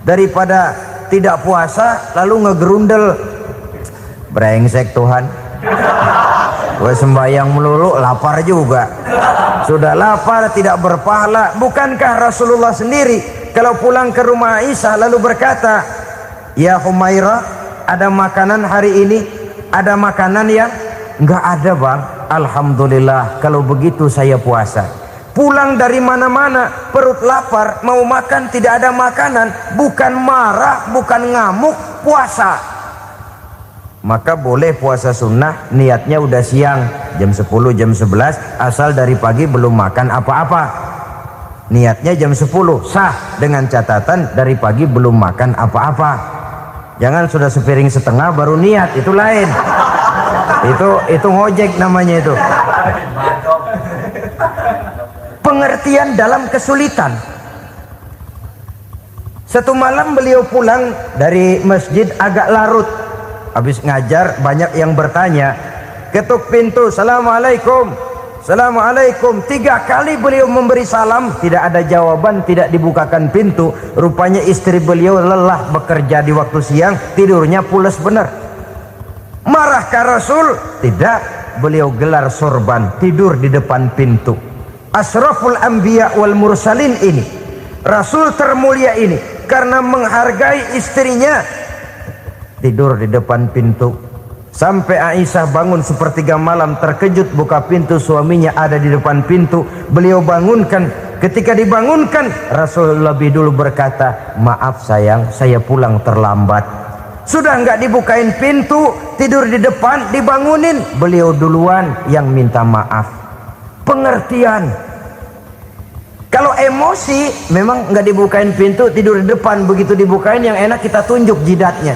daripada tidak puasa lalu ngegerundel. Brengsek Tuhan, gue sembahyang melulu lapar juga. Sudah lapar tidak berpahala. Bukankah Rasulullah sendiri kalau pulang ke rumah Aisyah lalu berkata, ya Humairah, ada makanan hari ini? Ada makanan yang enggak ada bang. Alhamdulillah, kalau begitu saya puasa. Pulang dari mana-mana perut lapar, mau makan tidak ada makanan, bukan marah, bukan ngamuk, puasa. Maka boleh puasa sunnah, niatnya udah siang, jam 10, jam 11, asal dari pagi belum makan apa-apa. Niatnya jam 10, sah, dengan catatan dari pagi belum makan apa-apa. Jangan sudah sepiring setengah baru niat, itu lain. Itu ngojek namanya itu. Pengertian dalam kesulitan. Satu malam beliau pulang dari masjid agak larut. Habis ngajar banyak yang bertanya. Ketuk pintu, assalamualaikum. Assalamualaikum. 3 kali beliau memberi salam, tidak ada jawaban, tidak dibukakan pintu. Rupanya istri beliau lelah bekerja di waktu siang, tidurnya pules benar. Marahkah Rasul? Tidak. Beliau gelar sorban, tidur di depan pintu. Asraful anbiya wal mursalin ini, Rasul termulia ini, karena menghargai istrinya, tidur di depan pintu. Sampai Aisyah bangun sepertiga malam, terkejut buka pintu, suaminya ada di depan pintu. Beliau bangunkan. Ketika dibangunkan, Rasul lebih dulu berkata, maaf sayang, saya pulang terlambat. Sudah nggak dibukain pintu, tidur di depan, dibangunin, beliau duluan yang minta maaf. Pengertian. Kalau emosi, memang nggak dibukain pintu, tidur di depan. Begitu dibukain, yang enak kita tunjuk jidatnya.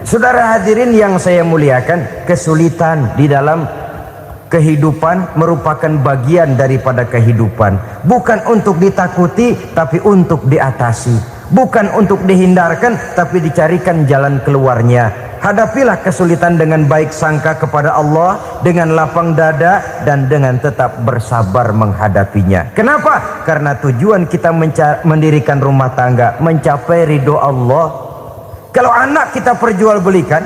Saudara hadirin yang saya muliakan, kesulitan di dalam kehidupan merupakan bagian daripada kehidupan. Bukan untuk ditakuti, tapi untuk diatasi. Bukan untuk dihindarkan, tapi dicarikan jalan keluarnya. Hadapilah kesulitan dengan baik sangka kepada Allah, dengan lapang dada, dan dengan tetap bersabar menghadapinya. Kenapa? Karena tujuan kita mendirikan rumah tangga, mencapai ridho Allah. Kalau anak kita perjualbelikan,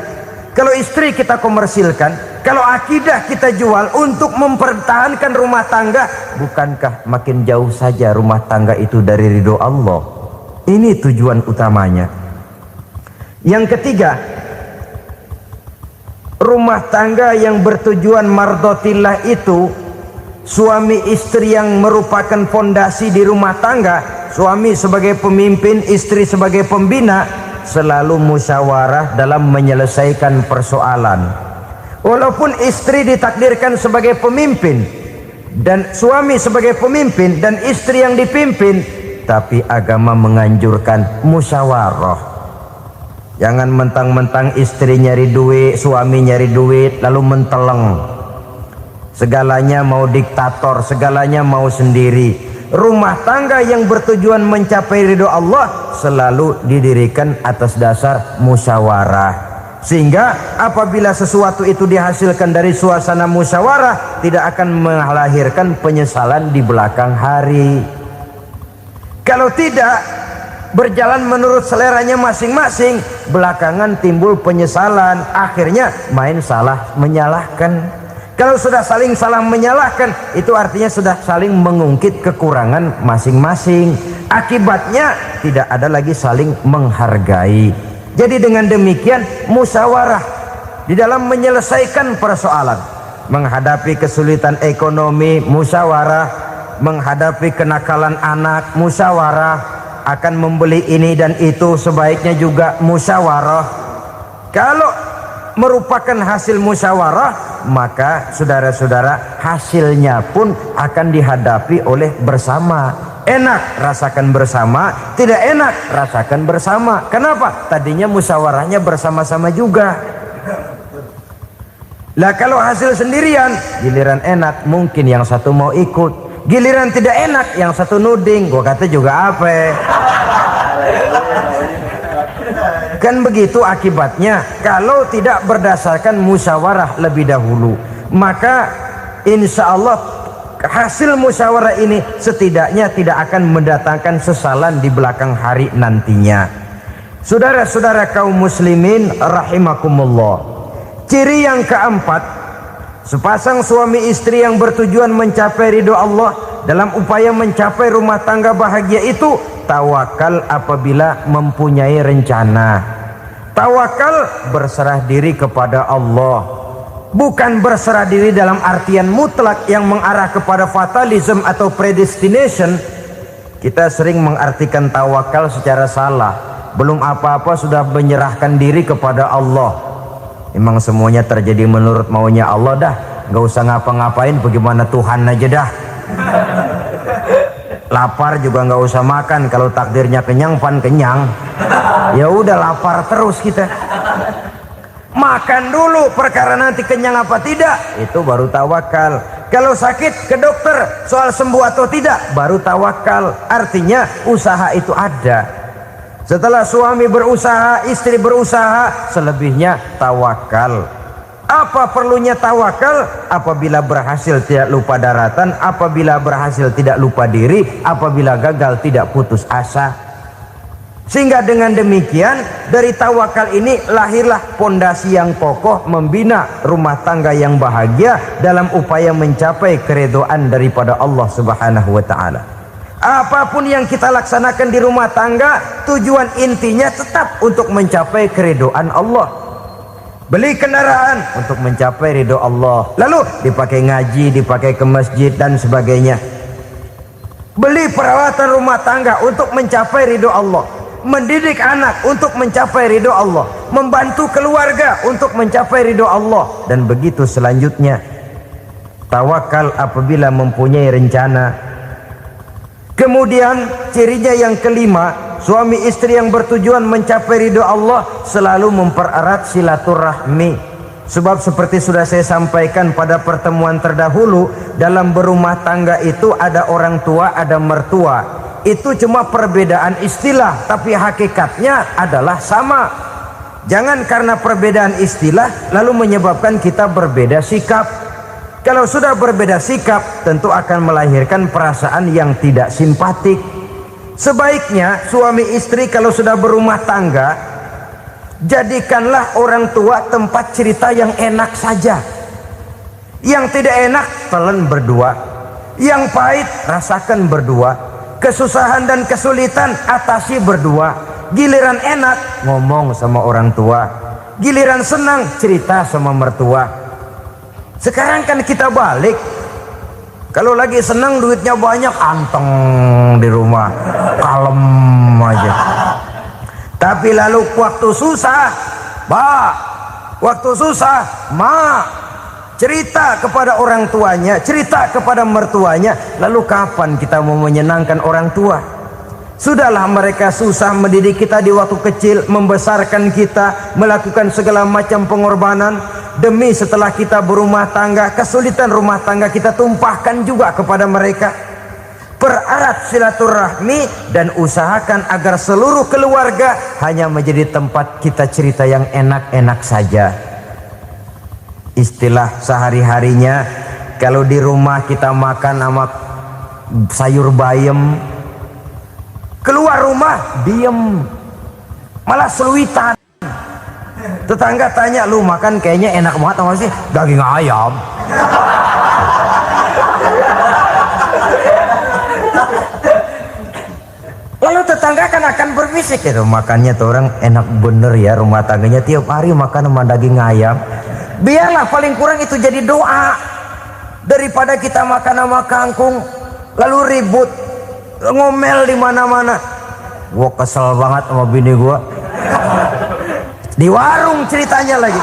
kalau istri kita komersilkan, kalau akidah kita jual untuk mempertahankan rumah tangga, bukankah makin jauh saja rumah tangga itu dari ridho Allah? Ini tujuan utamanya. Yang ketiga, rumah tangga yang bertujuan mardotillah itu, suami istri yang merupakan fondasi di rumah tangga, suami sebagai pemimpin, istri sebagai pembina, selalu musyawarah dalam menyelesaikan persoalan. Walaupun istri ditakdirkan sebagai pemimpin dan suami sebagai pemimpin dan istri yang dipimpin, tapi agama menganjurkan musyawarah. Jangan mentang-mentang istri nyari duit, suami nyari duit, lalu menteleng. Segalanya mau diktator, segalanya mau sendiri. Rumah tangga yang bertujuan mencapai ridho Allah selalu didirikan atas dasar musyawarah. Sehingga apabila sesuatu itu dihasilkan dari suasana musyawarah, tidak akan melahirkan penyesalan di belakang hari. Kalau tidak, berjalan menurut seleranya masing-masing, belakangan timbul penyesalan, akhirnya main salah menyalahkan. Kalau sudah saling salah menyalahkan, itu artinya sudah saling mengungkit kekurangan masing-masing. Akibatnya tidak ada lagi saling menghargai. Jadi dengan demikian musyawarah di dalam menyelesaikan persoalan. Menghadapi kesulitan ekonomi, musyawarah. Menghadapi kenakalan anak, musyawarah. Akan membeli ini dan itu, sebaiknya juga musyawarah. Kalau merupakan hasil musyawarah, maka saudara-saudara hasilnya pun akan dihadapi oleh bersama. Enak rasakan bersama, tidak enak rasakan bersama. Kenapa? Tadinya musyawarahnya bersama-sama juga. Lah kalau hasil sendirian, giliran enak mungkin yang satu mau ikut, giliran tidak enak yang satu nuding, gua kata juga apa? Kan begitu akibatnya kalau tidak berdasarkan musyawarah lebih dahulu. Maka insya Allah hasil musyawarah ini setidaknya tidak akan mendatangkan sesalan di belakang hari nantinya. Saudara-saudara kaum muslimin rahimakumullah, ciri yang keempat, sepasang suami istri yang bertujuan mencapai ridho Allah dalam upaya mencapai rumah tangga bahagia itu tawakal apabila mempunyai rencana. Tawakal berserah diri kepada Allah. Bukan berserah diri dalam artian mutlak yang mengarah kepada fatalism atau predestination. Kita sering mengartikan tawakal secara salah. Belum apa-apa sudah menyerahkan diri kepada Allah. Emang semuanya terjadi menurut maunya Allah dah. Gak usah ngapa-ngapain, bagaimana Tuhan aja dah. Lapar juga nggak usah makan, kalau takdirnya kenyang pan kenyang. Ya udah lapar terus kita. Makan dulu, perkara nanti kenyang apa tidak itu baru tawakal. Kalau sakit ke dokter, soal sembuh atau tidak baru tawakal. Artinya usaha itu ada. Setelah suami berusaha, istri berusaha, selebihnya tawakal. Apa perlunya tawakal? Apabila berhasil tidak lupa daratan, apabila berhasil tidak lupa diri, apabila gagal tidak putus asa. Sehingga dengan demikian dari tawakal ini lahirlah pondasi yang kokoh membina rumah tangga yang bahagia dalam upaya mencapai keridhaan daripada Allah Subhanahu wa taala. Apapun yang kita laksanakan di rumah tangga, tujuan intinya tetap untuk mencapai keridhaan Allah. Beli kendaraan untuk mencapai ridho Allah, lalu dipakai ngaji, dipakai ke masjid dan sebagainya. Beli peralatan rumah tangga untuk mencapai ridho Allah, mendidik anak untuk mencapai ridho Allah, membantu keluarga untuk mencapai ridho Allah, dan begitu selanjutnya. Tawakal apabila mempunyai rencana. Kemudian cirinya yang kelima, suami istri yang bertujuan mencapai ridho Allah selalu mempererat silaturahmi. Sebab seperti sudah saya sampaikan pada pertemuan terdahulu, dalam berumah tangga itu ada orang tua, ada mertua. Itu cuma perbedaan istilah, tapi hakikatnya adalah sama. Jangan karena perbedaan istilah lalu menyebabkan kita berbeda sikap. Kalau sudah berbeda sikap, tentu akan melahirkan perasaan yang tidak simpatik. Sebaiknya suami istri kalau sudah berumah tangga, jadikanlah orang tua tempat cerita yang enak saja. Yang tidak enak telan berdua, yang pahit rasakan berdua, kesusahan dan kesulitan atasi berdua. Giliran enak ngomong sama orang tua, giliran senang cerita sama mertua. Sekarang kan kita balik, kalau lagi senang duitnya banyak, anteng di rumah, kalem aja. Tapi lalu waktu susah, waktu susah, cerita kepada orang tuanya, cerita kepada mertuanya. Lalu kapan kita mau menyenangkan orang tua? Sudahlah mereka susah mendidik kita di waktu kecil, membesarkan kita, melakukan segala macam pengorbanan. Demi setelah kita berumah tangga, kesulitan rumah tangga kita tumpahkan juga kepada mereka. Pererat silaturahmi dan usahakan agar seluruh keluarga hanya menjadi tempat kita cerita yang enak-enak saja. Istilah sehari-harinya, kalau di rumah kita makan sama sayur bayam, keluar rumah diem, malah seluitan. Tetangga tanya, lu makan kayaknya enak banget apa sih? Daging ayam. Lalu tetangga kan akan berbisik, itu makannya tuh orang enak bener ya rumah tangganya, tiap hari makan sama daging ayam. Biarlah paling kurang itu jadi doa, daripada kita makan sama kangkung lalu ribut ngomel di mana-mana. Gua kesel banget sama bini gua. Di warung ceritanya lagi.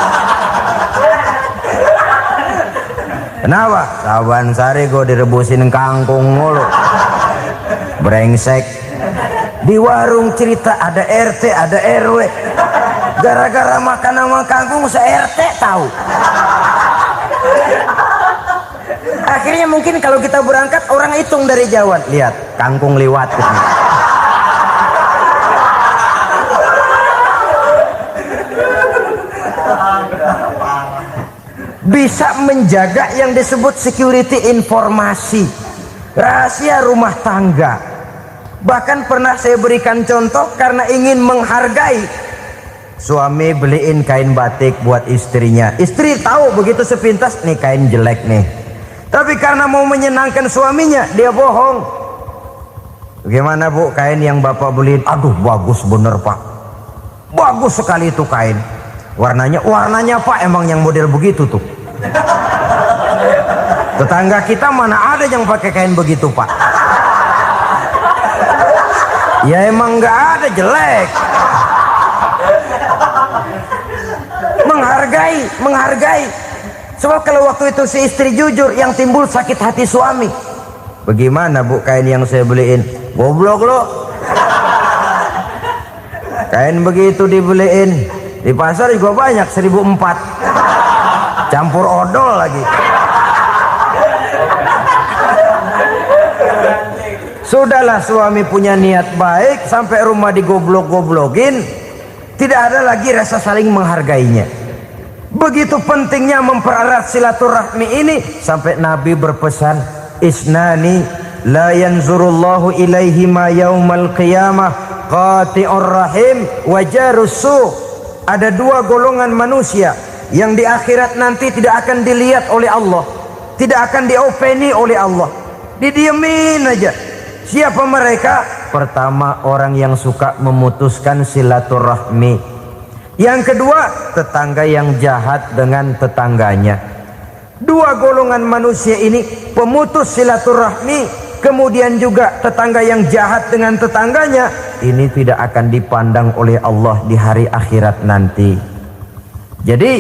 Kenapa? Saban sari gue direbusin kangkung mulu. Brengsek. Di warung cerita ada RT, ada RW. Gara-gara makan sama kangkung se-RT tahu. Akhirnya mungkin kalau kita berangkat orang hitung dari jauhan. Lihat, kangkung liwat gitu. Bisa menjaga yang disebut security informasi, rahasia rumah tangga. Bahkan pernah saya berikan contoh karena ingin menghargai. Suami beliin kain batik buat istrinya, istri tahu begitu sepintas nih kain jelek nih, tapi karena mau menyenangkan suaminya dia bohong. Bagaimana bu kain yang bapak beliin? Aduh bagus bener pak, bagus sekali itu kain. Warnanya pak emang yang model begitu tuh. Tetangga kita mana ada yang pakai kain begitu pak? Ya emang nggak ada, jelek. Menghargai. Sebab kalau waktu itu si istri jujur, yang timbul sakit hati suami. Bagaimana bu kain yang saya beliin? Goblok lo. Kain begitu dibeliin di pasar juga banyak 1.400, campur odol lagi. Sudahlah suami punya niat baik, sampai rumah digoblok-goblokin, tidak ada lagi rasa saling menghargainya. Begitu pentingnya mempererat silaturahmi ini, sampai Nabi berpesan, isnani la yanzurullahu ilaihima yaumal qiyamah qati'ur rahim wa jarus su. Ada dua golongan manusia yang di akhirat nanti tidak akan dilihat oleh Allah, tidak akan diopeni oleh Allah, didiemin aja. Siapa mereka? Pertama, orang yang suka memutuskan silaturahmi. Yang kedua, tetangga yang jahat dengan tetangganya. Dua golongan manusia ini, pemutus silaturahmi, kemudian juga tetangga yang jahat dengan tetangganya, ini tidak akan dipandang oleh Allah di hari akhirat nanti. Jadi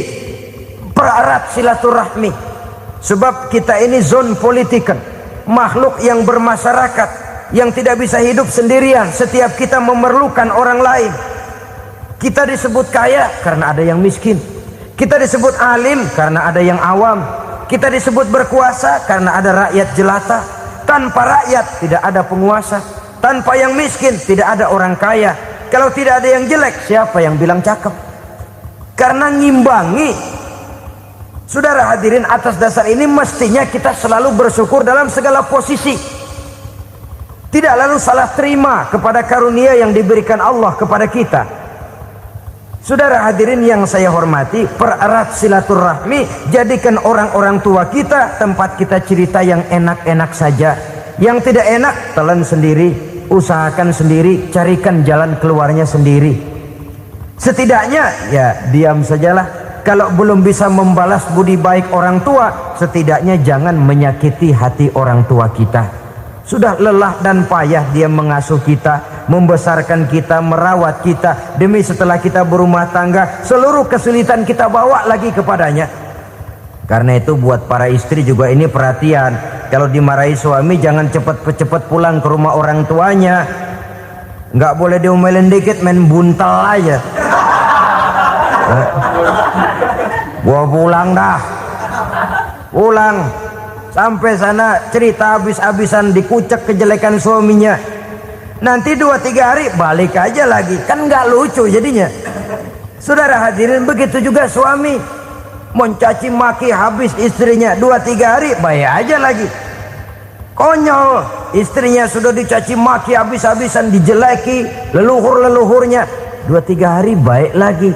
pererat silaturahmi, sebab kita ini zon politikan, makhluk yang bermasyarakat, yang tidak bisa hidup sendirian. Setiap kita memerlukan orang lain. Kita disebut kaya karena ada yang miskin, kita disebut alim karena ada yang awam, kita disebut berkuasa karena ada rakyat jelata. Tanpa rakyat tidak ada penguasa, tanpa yang miskin tidak ada orang kaya. Kalau tidak ada yang jelek, siapa yang bilang cakep? Karena ngimbangi. Saudara hadirin, atas dasar ini mestinya kita selalu bersyukur dalam segala posisi, tidak lalu salah terima kepada karunia yang diberikan Allah kepada kita. Saudara hadirin yang saya hormati, pererat silaturahmi, jadikan orang-orang tua kita tempat kita cerita yang enak-enak saja. Yang tidak enak, telan sendiri, usahakan sendiri, carikan jalan keluarnya sendiri. Setidaknya ya diam sajalah. Kalau belum bisa membalas budi baik orang tua, setidaknya jangan menyakiti hati orang tua kita. Sudah lelah dan payah dia mengasuh kita, membesarkan kita, merawat kita, demi setelah kita berumah tangga, seluruh kesulitan kita bawa lagi kepadanya. Karena itu buat para istri juga ini perhatian. Kalau dimarahi suami, jangan cepat-cepat pulang ke rumah orang tuanya. Nggak boleh diomelin dikit, main buntal aja. Gua pulang dah. Pulang. Sampai sana cerita habis-habisan, dikucek kejelekan suaminya. Nanti 2-3 hari balik aja lagi. Kan nggak lucu jadinya. Saudara hadirin, begitu juga suami. Mencaci maki habis istrinya, 2-3 hari baik aja lagi. Konyol, istrinya sudah dicaci maki habis-habisan, dijeleki leluhur-leluhurnya, 2-3 hari baik lagi,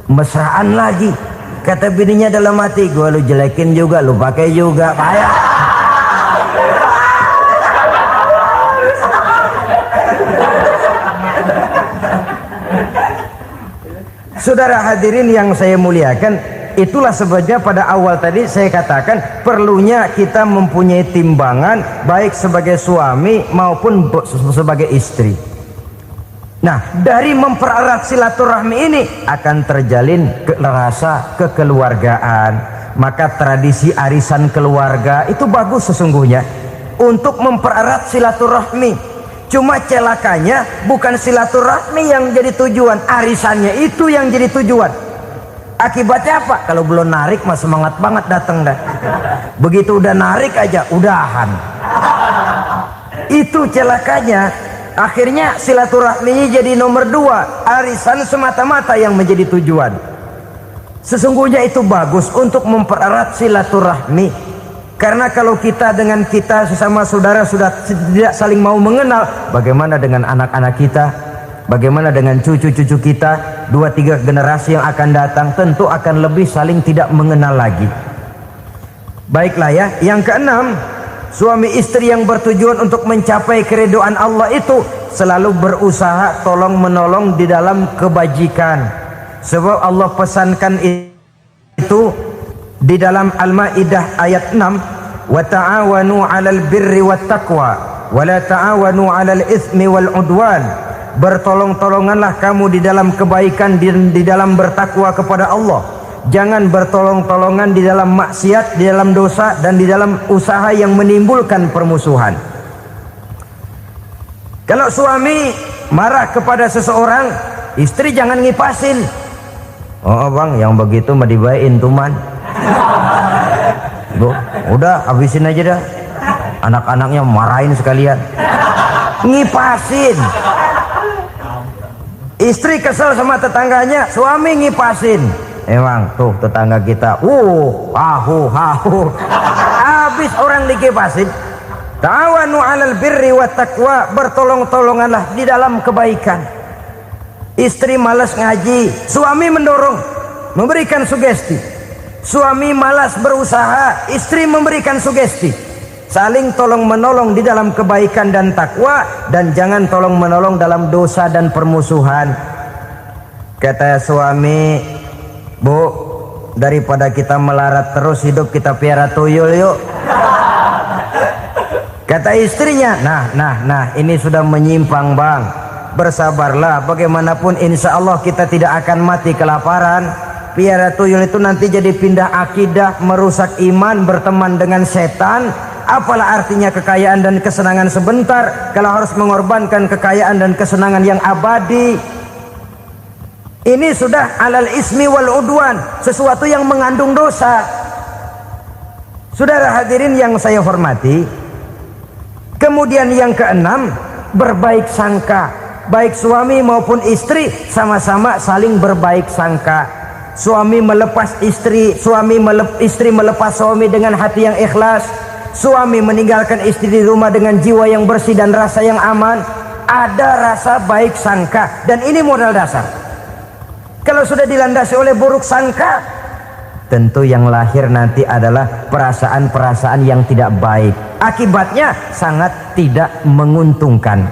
mesraan lagi. Kata bininya dalam hati, gua lu jelekin juga, lu pakai juga, payah. Saudara hadirin yang saya muliakan, itulah sebabnya pada awal tadi saya katakan perlunya kita mempunyai timbangan baik sebagai suami maupun sebagai istri. Nah, dari mempererat silaturahmi ini akan terjalin rasa kekeluargaan. Maka tradisi arisan keluarga itu bagus sesungguhnya untuk mempererat silaturahmi. Cuma celakanya bukan silaturahmi yang jadi tujuan, arisannya itu yang jadi tujuan. Akibatnya apa? Kalau belum narik mah semangat banget datang dah. Begitu udah narik aja udahan. Itu celakanya. Akhirnya silaturahmi jadi nomor 2, arisan semata-mata yang menjadi tujuan. Sesungguhnya itu bagus untuk mempererat silaturahmi. Karena kalau kita dengan kita sesama saudara sudah tidak saling mau mengenal, bagaimana dengan anak-anak kita? Bagaimana dengan cucu-cucu kita? 2-3 generasi yang akan datang tentu akan lebih saling tidak mengenal lagi. Baiklah ya, yang keenam, suami istri yang bertujuan untuk mencapai keridhaan Allah itu selalu berusaha tolong menolong di dalam kebajikan. Sebab Allah pesankan itu di dalam Al-Maidah ayat 6, wa ta'awanu 'alal birri wat taqwa wa la ta'awanu 'alal itsmi wal 'udwan. Bertolong-tolonganlah kamu di dalam kebaikan, di dalam bertakwa kepada Allah. Jangan bertolong-tolongan di dalam maksiat, di dalam dosa, dan di dalam usaha yang menimbulkan permusuhan. Kalau suami marah kepada seseorang, istri jangan ngipasin. Oh bang, yang begitu mah dibayain tuman. Bu, udah habisin aja dah. Anak-anaknya marahin sekalian. Ngipasin. Istri kesel sama tetangganya, suami ngipasin. Emang tuh tetangga kita, hahu. Habis orang dikipasin. Ta'awanu 'alal birri wat taqwa, bertolong-tolonganlah di dalam kebaikan. Istri malas ngaji, suami mendorong, memberikan sugesti. Suami malas berusaha, istri memberikan sugesti. Saling tolong menolong di dalam kebaikan dan takwa, dan jangan tolong menolong dalam dosa dan permusuhan. Kata suami, Bu, daripada kita melarat terus hidup, kita piara tuyul yuk. Kata istrinya, nah ini sudah menyimpang bang, bersabarlah, bagaimanapun insya Allah kita tidak akan mati kelaparan. Piara tuyul itu nanti jadi pindah akidah, merusak iman, berteman dengan setan. Apalah artinya kekayaan dan kesenangan sebentar kalau harus mengorbankan kekayaan dan kesenangan yang abadi. Ini sudah alal ismi wal udwan, sesuatu yang mengandung dosa. Saudara hadirin yang saya hormati, kemudian yang keenam, berbaik sangka. Baik suami maupun istri sama-sama saling berbaik sangka. Suami melepas istri, istri melepas suami dengan hati yang ikhlas. Suami meninggalkan istri di rumah dengan jiwa yang bersih dan rasa yang aman. Ada rasa baik sangka, dan ini modal dasar. Kalau sudah dilandasi oleh buruk sangka, tentu yang lahir nanti adalah perasaan-perasaan yang tidak baik. Akibatnya sangat tidak menguntungkan.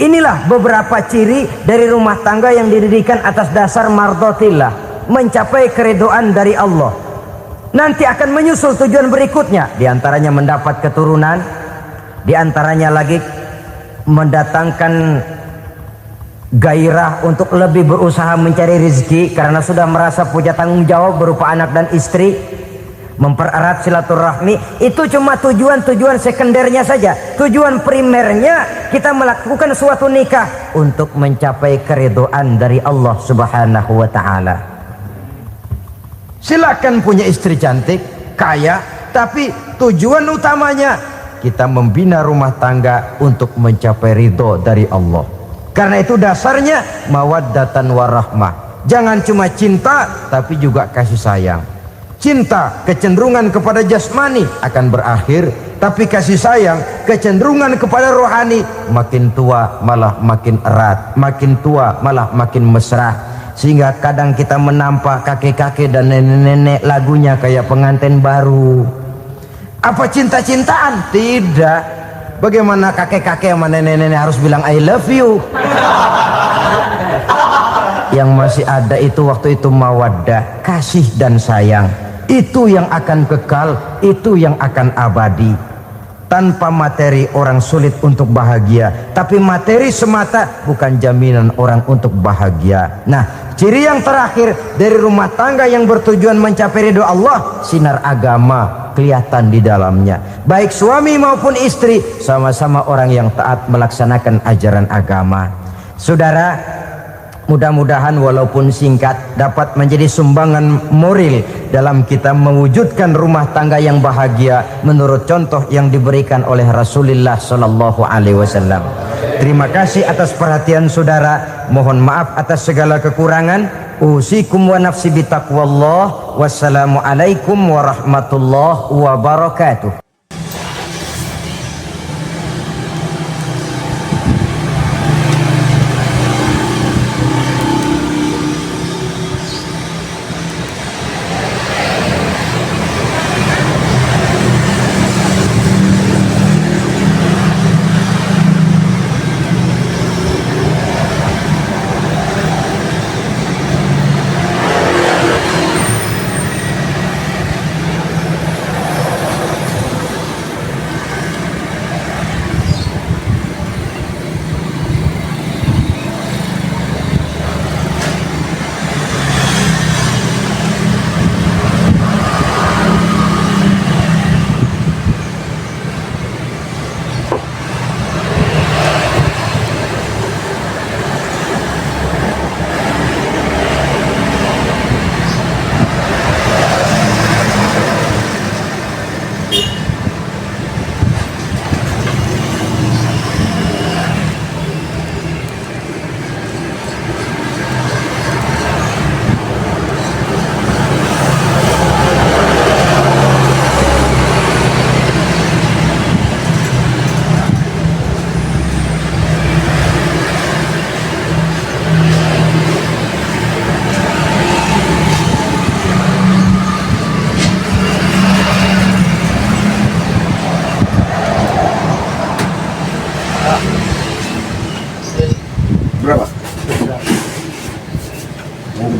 Inilah beberapa ciri dari rumah tangga yang didirikan atas dasar mardhatillah, mencapai keridhaan dari Allah. Nanti akan menyusul tujuan berikutnya, diantaranya mendapat keturunan, diantaranya lagi mendatangkan gairah untuk lebih berusaha mencari rezeki karena sudah merasa punya tanggung jawab berupa anak dan istri. Mempererat silaturahmi, itu cuma tujuan-tujuan sekundernya saja. Tujuan primernya kita melakukan suatu nikah untuk mencapai keridhaan dari Allah Subhanahu wa taala. Silakan punya istri cantik, kaya, tapi tujuan utamanya kita membina rumah tangga untuk mencapai ridho dari Allah. Karena itu dasarnya mawaddatan warahmah. Jangan cuma cinta tapi juga kasih sayang. Cinta, kecenderungan kepada jasmani akan berakhir, tapi kasih sayang, kecenderungan kepada rohani, makin tua malah makin erat, makin tua malah makin mesra. Sehingga kadang kita menampak kakek-kakek dan nenek-nenek lagunya kayak pengantin baru. Apa cinta-cintaan? Tidak. Bagaimana kakek-kakek sama nenek-nenek harus bilang I love you? Yang masih ada itu waktu itu mawaddah, kasih dan sayang. Itu yang akan kekal, itu yang akan abadi. Tanpa materi orang sulit untuk bahagia, tapi materi semata bukan jaminan orang untuk bahagia. Nah, ciri yang terakhir dari rumah tangga yang bertujuan mencapai ridho Allah, sinar agama kelihatan di dalamnya. Baik suami maupun istri sama-sama orang yang taat melaksanakan ajaran agama. Saudara, mudah-mudahan walaupun singkat dapat menjadi sumbangan moral dalam kita mewujudkan rumah tangga yang bahagia menurut contoh yang diberikan oleh Rasulullah Sallallahu Alaihi Wasallam. Terima kasih atas perhatian saudara. Mohon maaf atas segala kekurangan. Usikum wa nafsi bitaqwallah. Wassalamualaikum warahmatullahi wabarakatuh.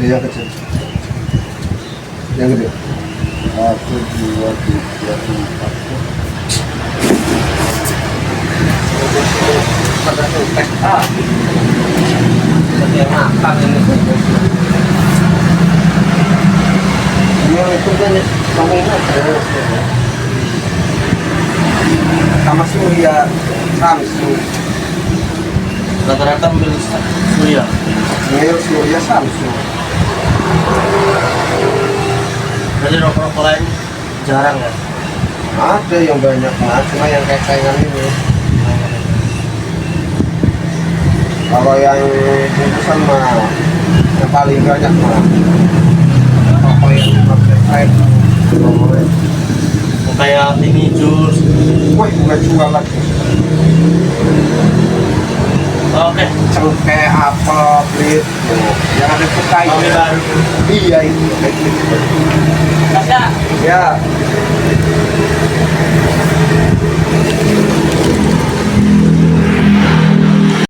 gede, yang kecil. Yang gede. 1, 2, 3, 4. Yang makan ini. Yang itu kan kamu ingat sama Surya Samsung. Rata-rata ambil Surya. Yang Surya Samsung. Jadi rokok-rokok lain jarang ya. Ada yang banyak mas, cuma yang kayak saingan ini. Kalau yang bungkusan mah yang paling banyak mah rokok yang pakai Kayak ini jus. woi bukan juga lagi Oke. cengkeh apel plit yang ada petai Kopi baru. iya itu kayak gitu Kasih ya. ya